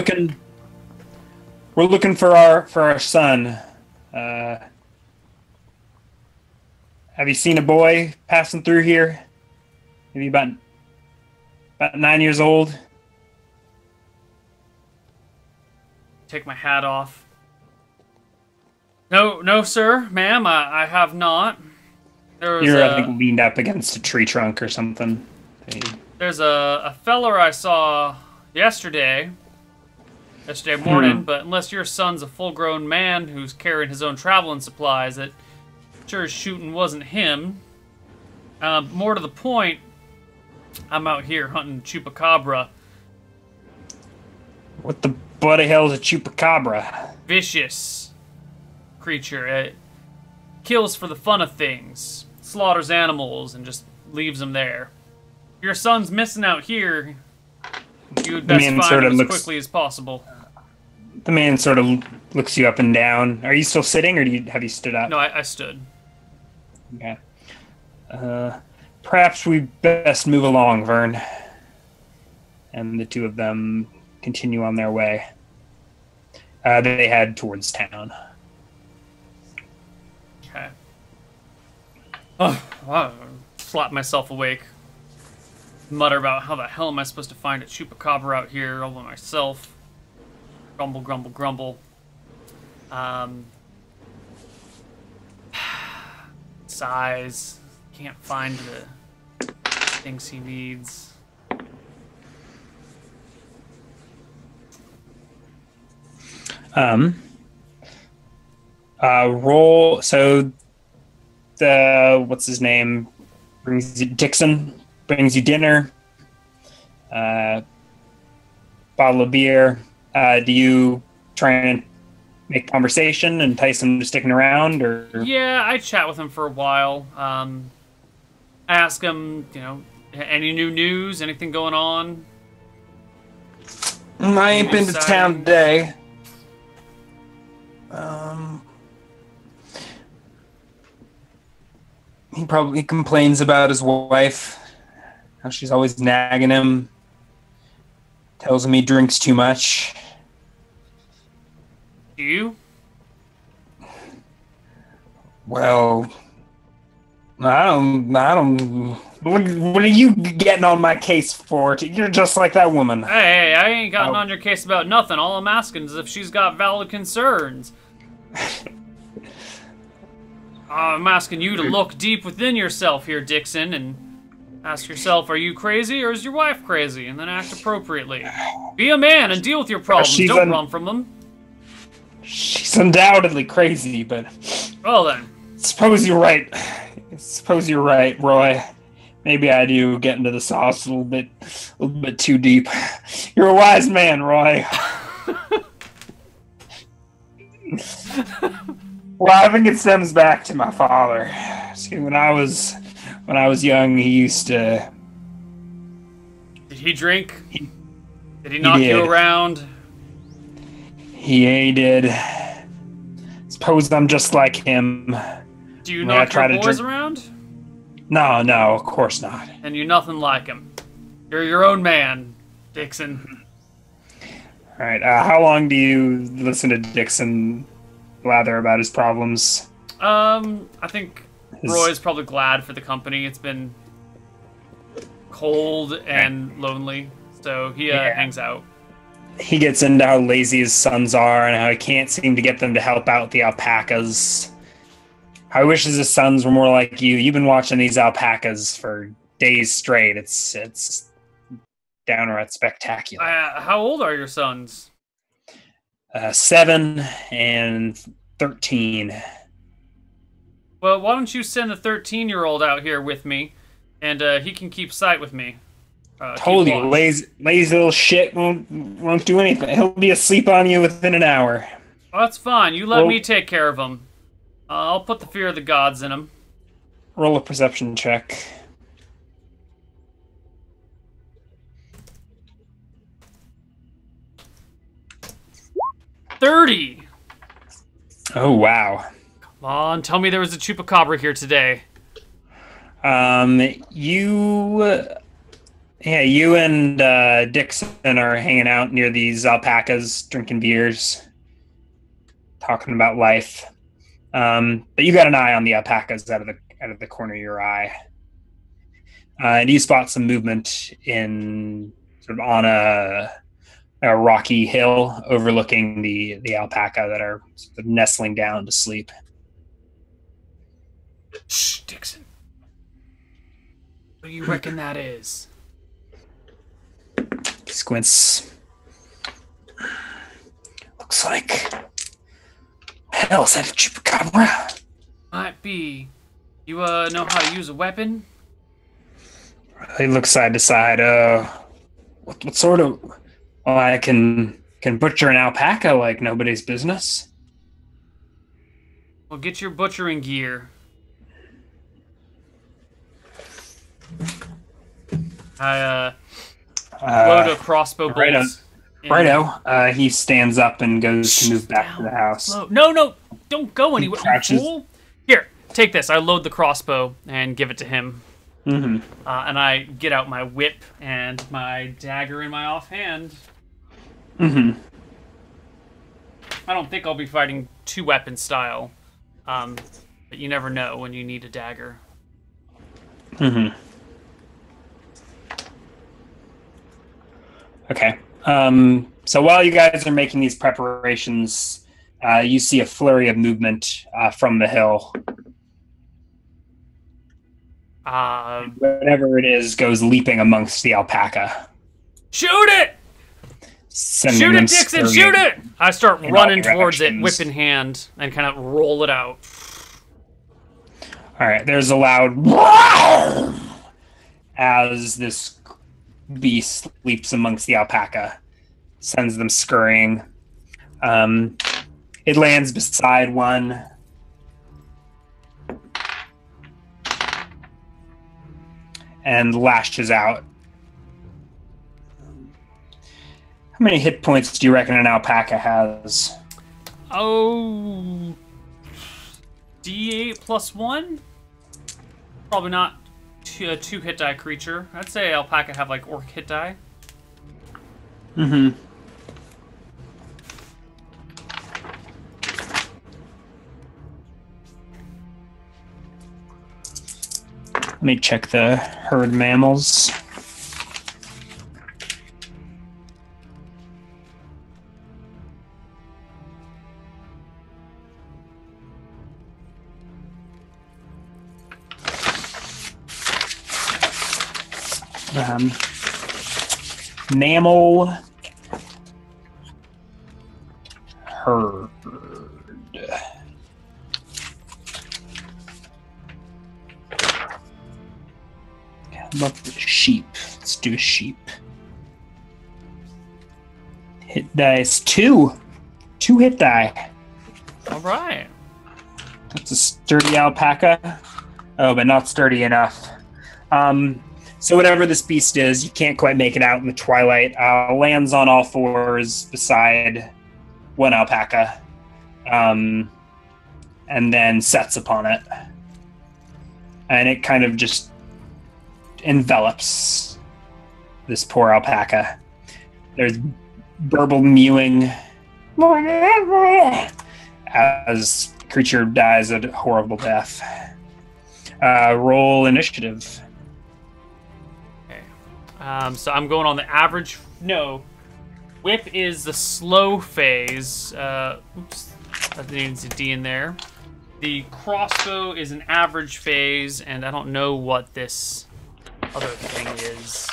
looking for our son. Have you seen a boy passing through here? Maybe about 9 years old. Take my hat off. No, sir, ma'am, I have not. You're, I think, leaned up against a tree trunk or something. There's a feller I saw yesterday morning, but unless your son's a full-grown man who's carrying his own traveling supplies, it sure as shooting wasn't him. More to the point, I'm out here hunting chupacabra. What the bloody hell is a chupacabra? Vicious creature. It kills for the fun of things. Slaughters animals and just leaves them there. Your son's missing out here. You would best find him as quickly as possible. The man sort of looks you up and down. Are you still sitting, or have you stood up? No, I stood. Okay. Perhaps we best move along, Vern. And the two of them continue on their way. They head towards town. Okay. Oh, slap myself awake. Mutter about how the hell am I supposed to find a chupacabra out here all by myself. Grumble, grumble, grumble. Sighs. Can't find the things he needs. Roll. So what's his name? Dixon brings you dinner. Bottle of beer. Do you try and make conversation and entice him to sticking around, or? Yeah, I chat with him for a while. I ask him, any new news, anything going on? I ain't been to town today. He probably complains about his wife, how she's always nagging him, tells him he drinks too much. Do you? Well, I don't. What are you getting on my case for? You're just like that woman. Hey, I ain't gotten on your case about nothing. All I'm asking is if she's got valid concerns. I'm asking you to look deep within yourself here, Dixon, and ask yourself, are you crazy or is your wife crazy? And then act appropriately. Be a man and deal with your problems. Don't run from them. She's undoubtedly crazy, but... Well then. Suppose you're right. Suppose you're right, Roy. Maybe I do get into the sauce a little bit too deep. You're a wise man, Roy. Well, I think it stems back to my father. See, when I was young, he used to. Did he drink? Did he knock you around? He did. Suppose I'm just like him. Do you knock your boys around? No, of course not. And you're nothing like him. You're your own man, Dixon. All right. How long do you listen to Dixon blather about his problems? I think Roy's probably glad for the company. It's been cold and lonely, so he hangs out. He gets into how lazy his sons are and how he can't seem to get them to help out the alpacas. How he wishes his sons were more like you. You've been watching these alpacas for days straight. It's downright spectacular. How old are your sons? 7 and 13. Well, why don't you send the 13-year-old out here with me, and he can keep sight with me. Told you, lazy little shit won't do anything. He'll be asleep on you within an hour. Well, that's fine. You let me take care of him. I'll put the fear of the gods in him. Roll a perception check. 30! Oh, wow. Come on, tell me there was a chupacabra here today. You and Dixon are hanging out near these alpacas, drinking beers, talking about life. But you got an eye on the alpacas out of the corner of your eye, and you spot some movement in sort of on a rocky hill overlooking the alpaca that are sort of nestling down to sleep. Shh, Dixon. What do you reckon that is? Squints. Looks like. Hell, is that a chupacabra? Might be. You know how to use a weapon? He looks side to side. What sort of? Well, I can butcher an alpaca like nobody's business. Well, get your butchering gear. I load a crossbow bolt. Righto. He stands up and goes to move back to the house. No, don't go anywhere, you fool. Here, take this. I load the crossbow and give it to him. Mm-hmm. And I get out my whip and my dagger in my offhand. Mm-hmm. I don't think I'll be fighting two-weapon style. But you never know when you need a dagger. Mm-hmm. Okay. So while you guys are making these preparations, you see a flurry of movement from the hill. Whatever it is goes leaping amongst the alpaca. Shoot it! Shoot it, Dixon! Shoot it! I start running towards it, whip in hand, and kind of roll it out. All right. There's a loud wow as this beast leaps amongst the alpaca, sends them scurrying. It lands beside one. And lashes out. How many hit points do you reckon an alpaca has? Oh, D8 plus 1? Probably not a 2 hit die creature. I'd say alpaca have like orc hit die. Mm-hmm. Let me check the herd mammals. Mammal herd. Love the sheep. Let's do a sheep. Hit dice 2. 2 hit die. All right. That's a sturdy alpaca. Oh, but not sturdy enough. So whatever this beast is, you can't quite make it out in the twilight. Lands on all fours beside one alpaca, and then sets upon it. And it kind of just envelops this poor alpaca. There's burbled mewing as the creature dies a horrible death. Roll initiative. Okay. So I'm going on the average. No. Whip is the slow phase. Oops. That needs a D in there. The crossbow is an average phase, and I don't know what this other thing is.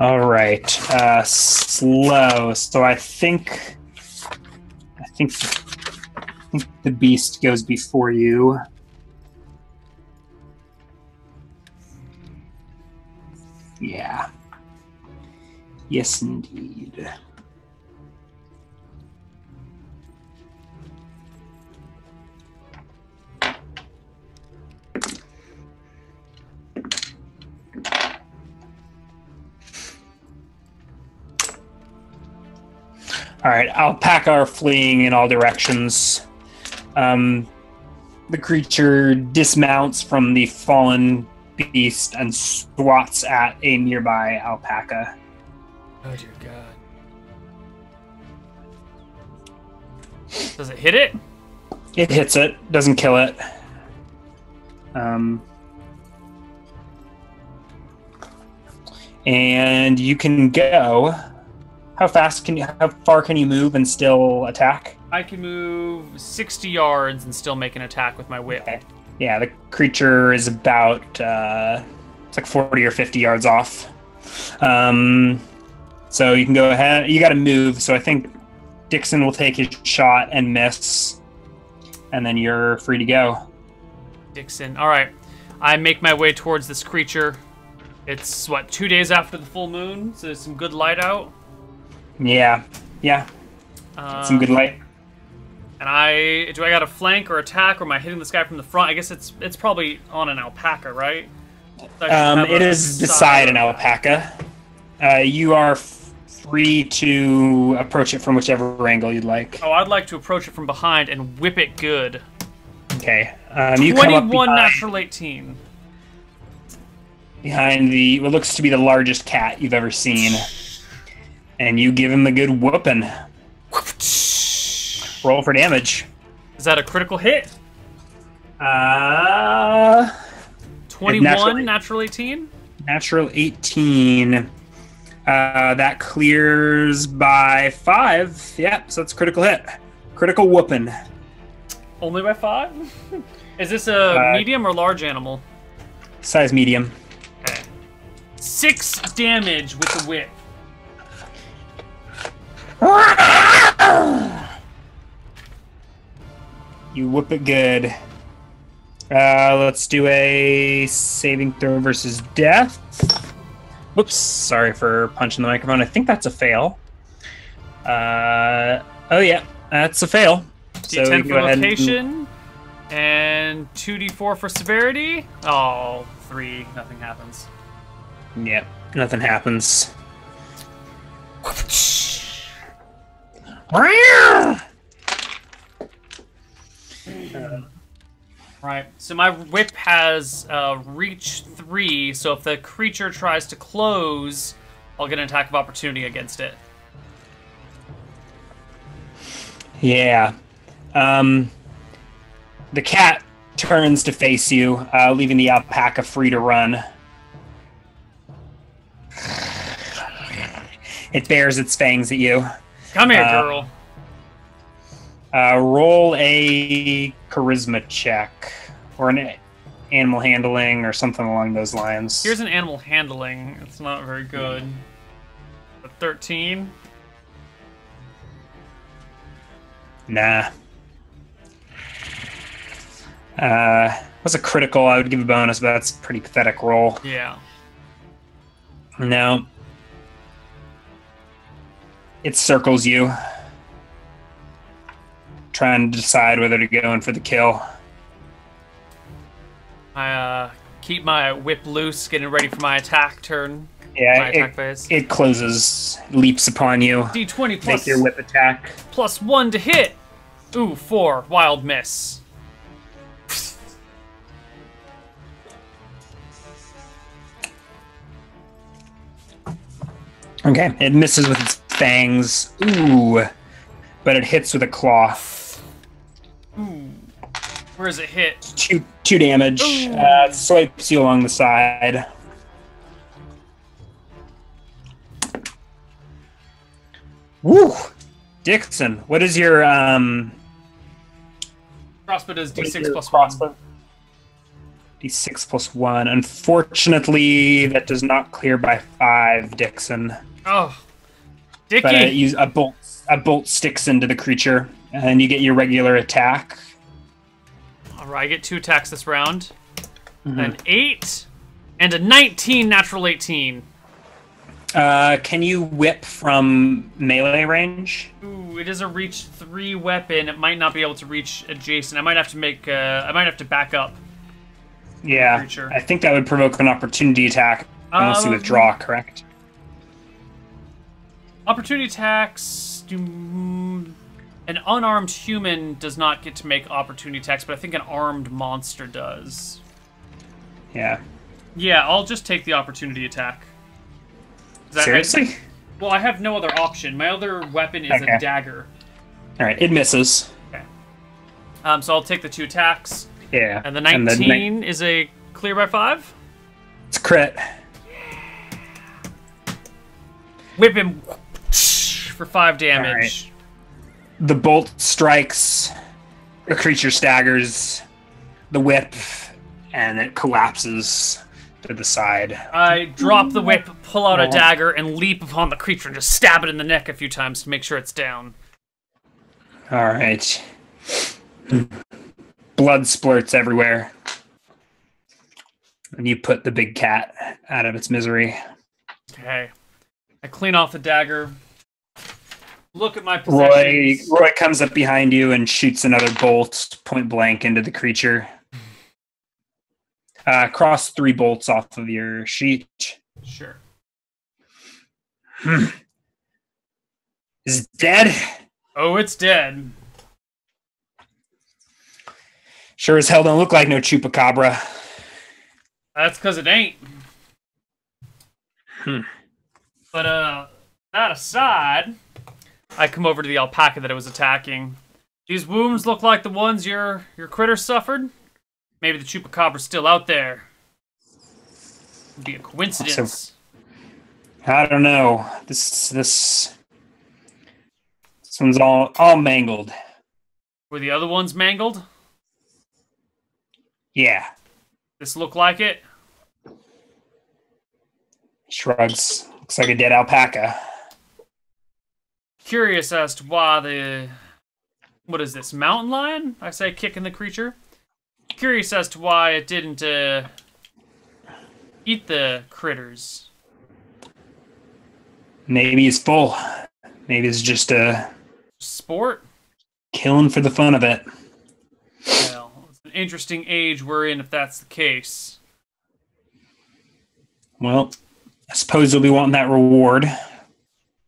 All right, slow. So I think the beast goes before you. Yeah. Yes, indeed. All right, alpaca are fleeing in all directions. The creature dismounts from the fallen beast and swats at a nearby alpaca. Oh dear God. Does it hit it? It hits it, doesn't kill it. And you can go. How far can you move and still attack? I can move 60 yards and still make an attack with my whip. Okay. Yeah, the creature is about it's like 40 or 50 yards off. So you can go ahead. You got to move. So I think Dixon will take his shot and miss, and then you're free to go. Dixon. All right. I make my way towards this creature. It's, 2 days after the full moon, so there's some good light out. Yeah. Some good light. And do I got a flank or attack, or am I hitting this guy from the front? I guess it's probably on an alpaca, right? It is beside an alpaca. You are free to approach it from whichever angle you'd like. Oh, I'd like to approach it from behind and whip it good. Okay. 21 natural 18. Behind what looks to be the largest cat you've ever seen. And you give him a good whooping. Roll for damage. Is that a critical hit? 21 natural 18? Natural 18. That clears by 5. Yeah, so it's a critical hit. Critical whooping. Only by 5? Is this a medium or large animal? Size medium. Okay. 6 damage with the whip. You whoop it good. Let's do a saving throw versus death. Whoops, sorry for punching the microphone. I think that's a fail. Oh yeah, that's a fail. D10 so for location, and 2d4 for severity. Oh, 3, nothing happens. Yep, nothing happens. Right, so my whip has reach 3, so if the creature tries to close, I'll get an attack of opportunity against it. Yeah. The cat turns to face you, leaving the alpaca free to run. It bares its fangs at you. Come here, girl. Roll a charisma check, or an animal handling, or something along those lines. Here's an animal handling. It's not very good. A 13. Nah. Was a critical. I would give a bonus, but that's a pretty pathetic roll. Yeah. No. It circles you, trying to decide whether to go in for the kill. I keep my whip loose, getting ready for my attack turn. Yeah, my attack phase. It closes, leaps upon you. D20 plus. Make your whip attack. +1 to hit. Ooh, 4. Wild miss. Okay, it misses with its fangs. Ooh, but it hits with a claw. Ooh. Where does it hit? Two damage. Swipes you along the side. Woo! Dixon, what is your Crossbow does D6 plus 1. D6 plus 1. Unfortunately, that does not clear by 5, Dixon. Oh, Dickie! But a bolt sticks into the creature, and you get your regular attack. All right, I get 2 attacks this round. An 8 and a 19, natural 18. Can you whip from melee range? Ooh, it is a reach 3 weapon. It might not be able to reach adjacent. I might have to make. I might have to back up. Yeah, Creature. I think that would provoke an opportunity attack unless you withdraw, correct? Opportunity attacks. An unarmed human does not get to make opportunity attacks, but I think an armed monster does. Yeah. Yeah, I'll just take the opportunity attack. Seriously? Well, I have no other option. My other weapon is a dagger. All right, it misses. Okay. So I'll take the 2 attacks. Yeah. And the 19 is a clear by 5? It's crit. Whip him for 5 damage. Right. The bolt strikes, the creature staggers, the whip, and it collapses to the side. I drop the whip, pull out a dagger, and leap upon the creature and just stab it in the neck a few times to make sure it's down. All right. Blood splurts everywhere. And you put the big cat out of its misery. Okay. I clean off the dagger. Look at my possessions. Roy comes up behind you and shoots another bolt point blank into the creature. Cross 3 bolts off of your sheet. Sure. Is it dead? Oh, it's dead. Sure as hell don't look like no chupacabra. That's because it ain't. But, that aside, I come over to the alpaca that it was attacking. These wounds look like the ones your critter suffered. Maybe the chupacabra's still out there. It'd be a coincidence. I don't know. This one's all mangled. Were the other ones mangled? Yeah. This look like it? Shrugs. Looks like a dead alpaca. Curious as to why the... What is this, mountain lion? I say kicking the creature. Curious as to why it didn't eat the critters. Maybe he's full. Maybe it's just a... Sport? Killing for the fun of it. Well, it's an interesting age we're in if that's the case. Well, I suppose you'll be wanting that reward.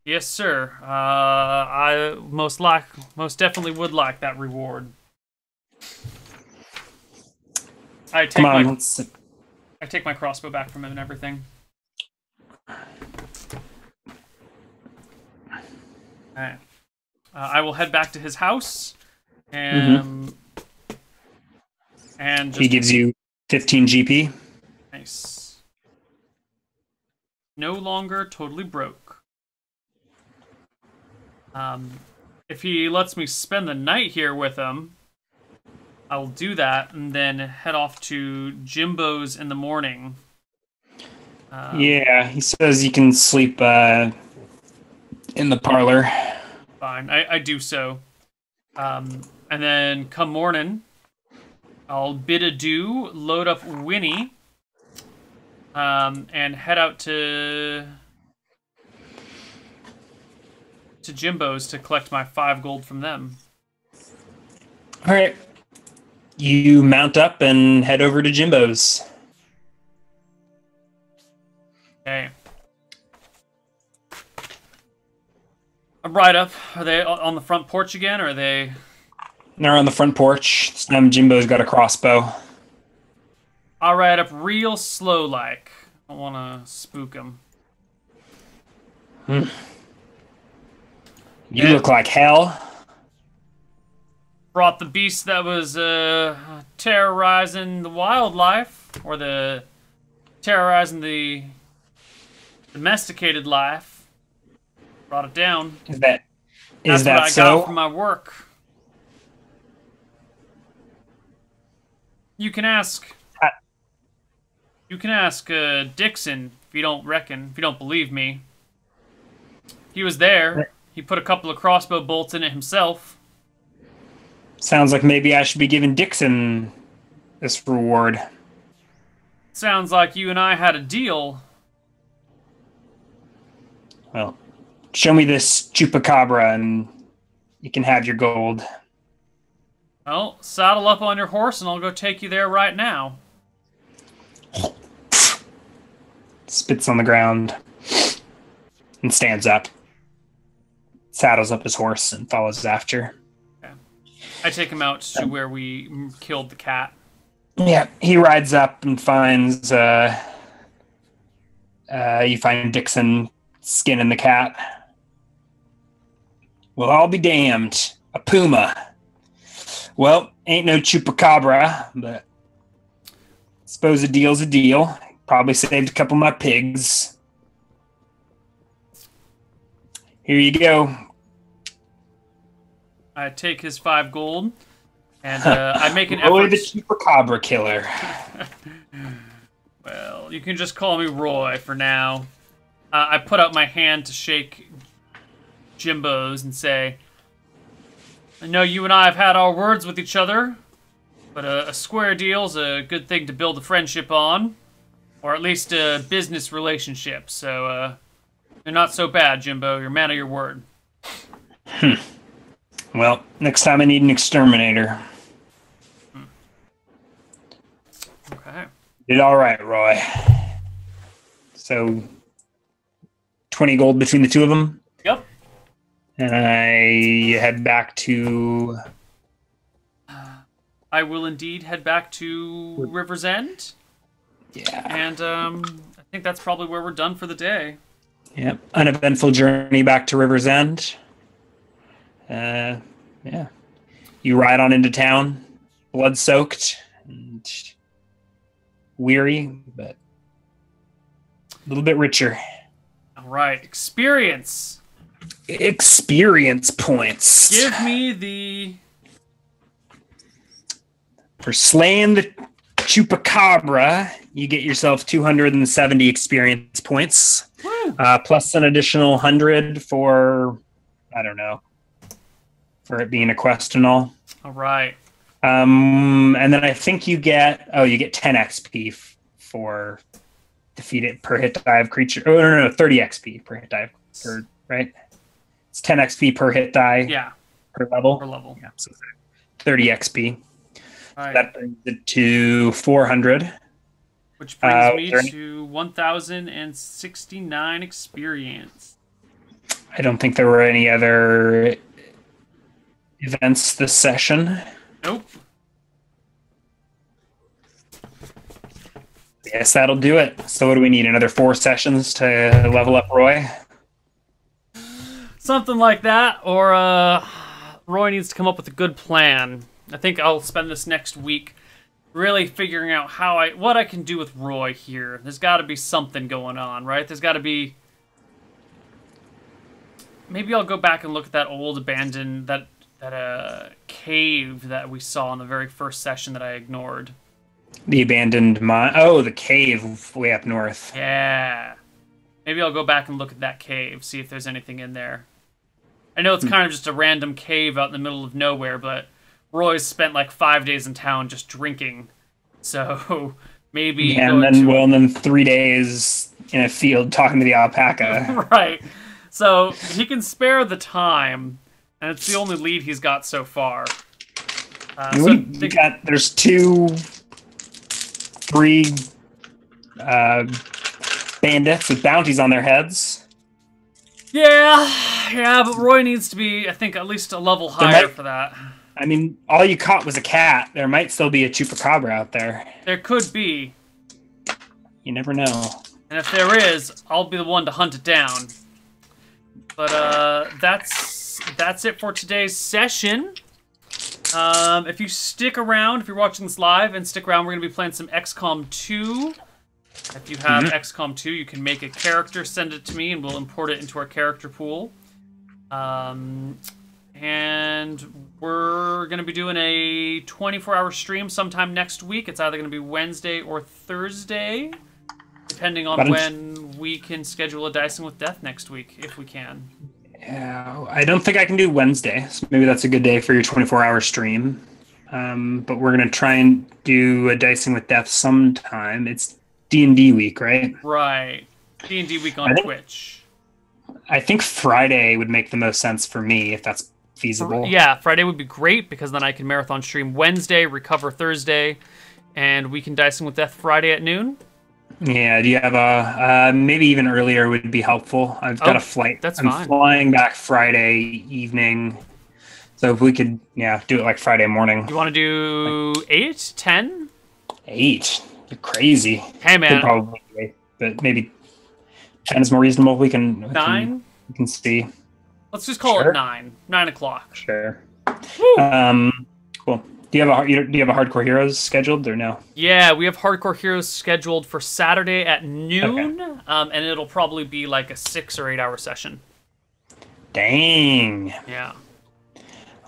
Yes, sir. I most definitely would like that reward. I take my crossbow back from him and everything. Alright. I will head back to his house, and just... He gives you 15 GP. Nice. No longer totally broke. If he lets me spend the night here with him, I'll do that, and then head off to Jimbo's in the morning. Yeah, he says you can sleep in the parlor. Fine, I do so. And then come morning, I'll bid adieu, load up Winnie, and head out to Jimbo's to collect my 5 gold from them. All right. You mount up and head over to Jimbo's. Okay. I'm right up. Are they on the front porch again, or are they... They're on the front porch. This time Jimbo's got a crossbow. I'll ride up real slow like. I don't want to spook him. You look like hell. Brought the beast that was terrorizing the wildlife, or terrorizing the domesticated life. Brought it down. Is that That's what I so? got from my work. You can ask. You can ask Dixon if you don't believe me. He was there. He put a couple of crossbow bolts in it himself. Sounds like maybe I should be giving Dixon this reward. Sounds like you and I had a deal. Well, show me this chupacabra and you can have your gold. Well, saddle up on your horse and I'll go take you there right now. Spits on the ground and stands up. Saddles up his horse and follows after. Okay. I take him out to where we killed the cat. Yeah, he rides up and finds you find Dixon skinning the cat. Well, I'll be damned. A puma. Well, ain't no chupacabra, but suppose a deal's a deal. Probably saved a couple of my pigs. Here you go. I take his 5 gold, and I make an Roy effort. the chupacabra killer. Well, you can just call me Roy for now. I put out my hand to shake Jimbo's and say, I know you and I have had our words with each other, but a square deal's a good thing to build a friendship on, or at least a business relationship. So you're not so bad, Jimbo. You're a man of your word. Well, next time I need an exterminator. Okay. Did all right, Roy. So 20 gold between the two of them. Yep. And I head back to... I will indeed head back to River's End. Yeah. And I think that's probably where we're done for the day. Yep. Uneventful journey back to River's End. Yeah. You ride on into town, blood-soaked and weary, but a little bit richer. All right. Experience. Experience points. Give me the... For slaying the chupacabra, you get yourself 270 experience points, plus an additional 100 for, I don't know, for it being a quest and all. All right. And then I think you get 10 XP for defeated per hit die creature. Oh, no, 30 XP per hit die. Right? It's 10 XP per hit die. Yeah. Per level. Per level. Yeah, so 30 XP. All right. That brings it to 400. Which brings me to 1,069 experience. I don't think there were any other events this session. Nope. Yes, that'll do it. So what do we need? Another 4 sessions to level up Roy? Something like that, or Roy needs to come up with a good plan. I think I'll spend this next week really figuring out what I can do with Roy here. There's got to be something going on, right? There's got to be... Maybe I'll go back and look at that old abandoned... that cave that we saw in the very first session that I ignored. The abandoned mine. Oh, the cave way up north. Yeah. Maybe I'll go back and look at that cave, see if there's anything in there. I know it's kind of just a random cave out in the middle of nowhere, but Roy's spent like 5 days in town just drinking. So maybe Yeah, and then 3 days in a field talking to the alpaca. Right. So he can spare the time, and it's the only lead he's got so far. There's 3 bandits with bounties on their heads. Yeah, but Roy needs to be, I think, at least a level higher for that. I mean, all you caught was a cat. There might still be a chupacabra out there. There could be. You never know. And if there is, I'll be the one to hunt it down. But that's it for today's session. If you stick around, if you're watching this live and stick around, we're going to be playing some XCOM 2. If you have XCOM 2, you can make a character, send it to me, and we'll import it into our character pool. And we're going to be doing a 24-hour stream sometime next week. It's either going to be Wednesday or Thursday, depending on when we can schedule a Dicing with Death next week, if we can. Yeah, I don't think I can do Wednesday, so maybe that's a good day for your 24-hour stream. But we're going to try and do a Dicing with Death sometime. It's D&D week, right? Right. D&D week on Twitch. I think Friday would make the most sense for me, if that's feasible. Yeah, Friday would be great, because then I can marathon stream Wednesday, recover Thursday, and we can Dicing with Death Friday at noon. Yeah, do you have a maybe even earlier would be helpful? I've got a flight. That's I'm fine. Flying back Friday evening. So if we could, do it like Friday morning. You want to do 8, 10? 8? You're crazy. Hey, man. Could probably do 8, but maybe 10 is more reasonable. We can 9? We can see. Let's just call it 9. 9 o'clock. Sure. Woo! Cool. Do you have a Hardcore Heroes scheduled or no? Yeah, we have Hardcore Heroes scheduled for Saturday at noon, and it'll probably be like a 6 or 8 hour session. Dang. Yeah.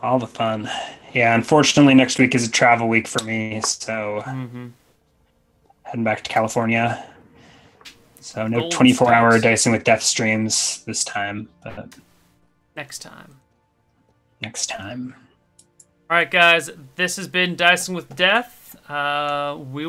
All the fun. Yeah, unfortunately next week is a travel week for me, so heading back to California. So no 24-hour Dicing with Death streams this time, but next time. Next time. All right, guys, this has been Dicing with Death. We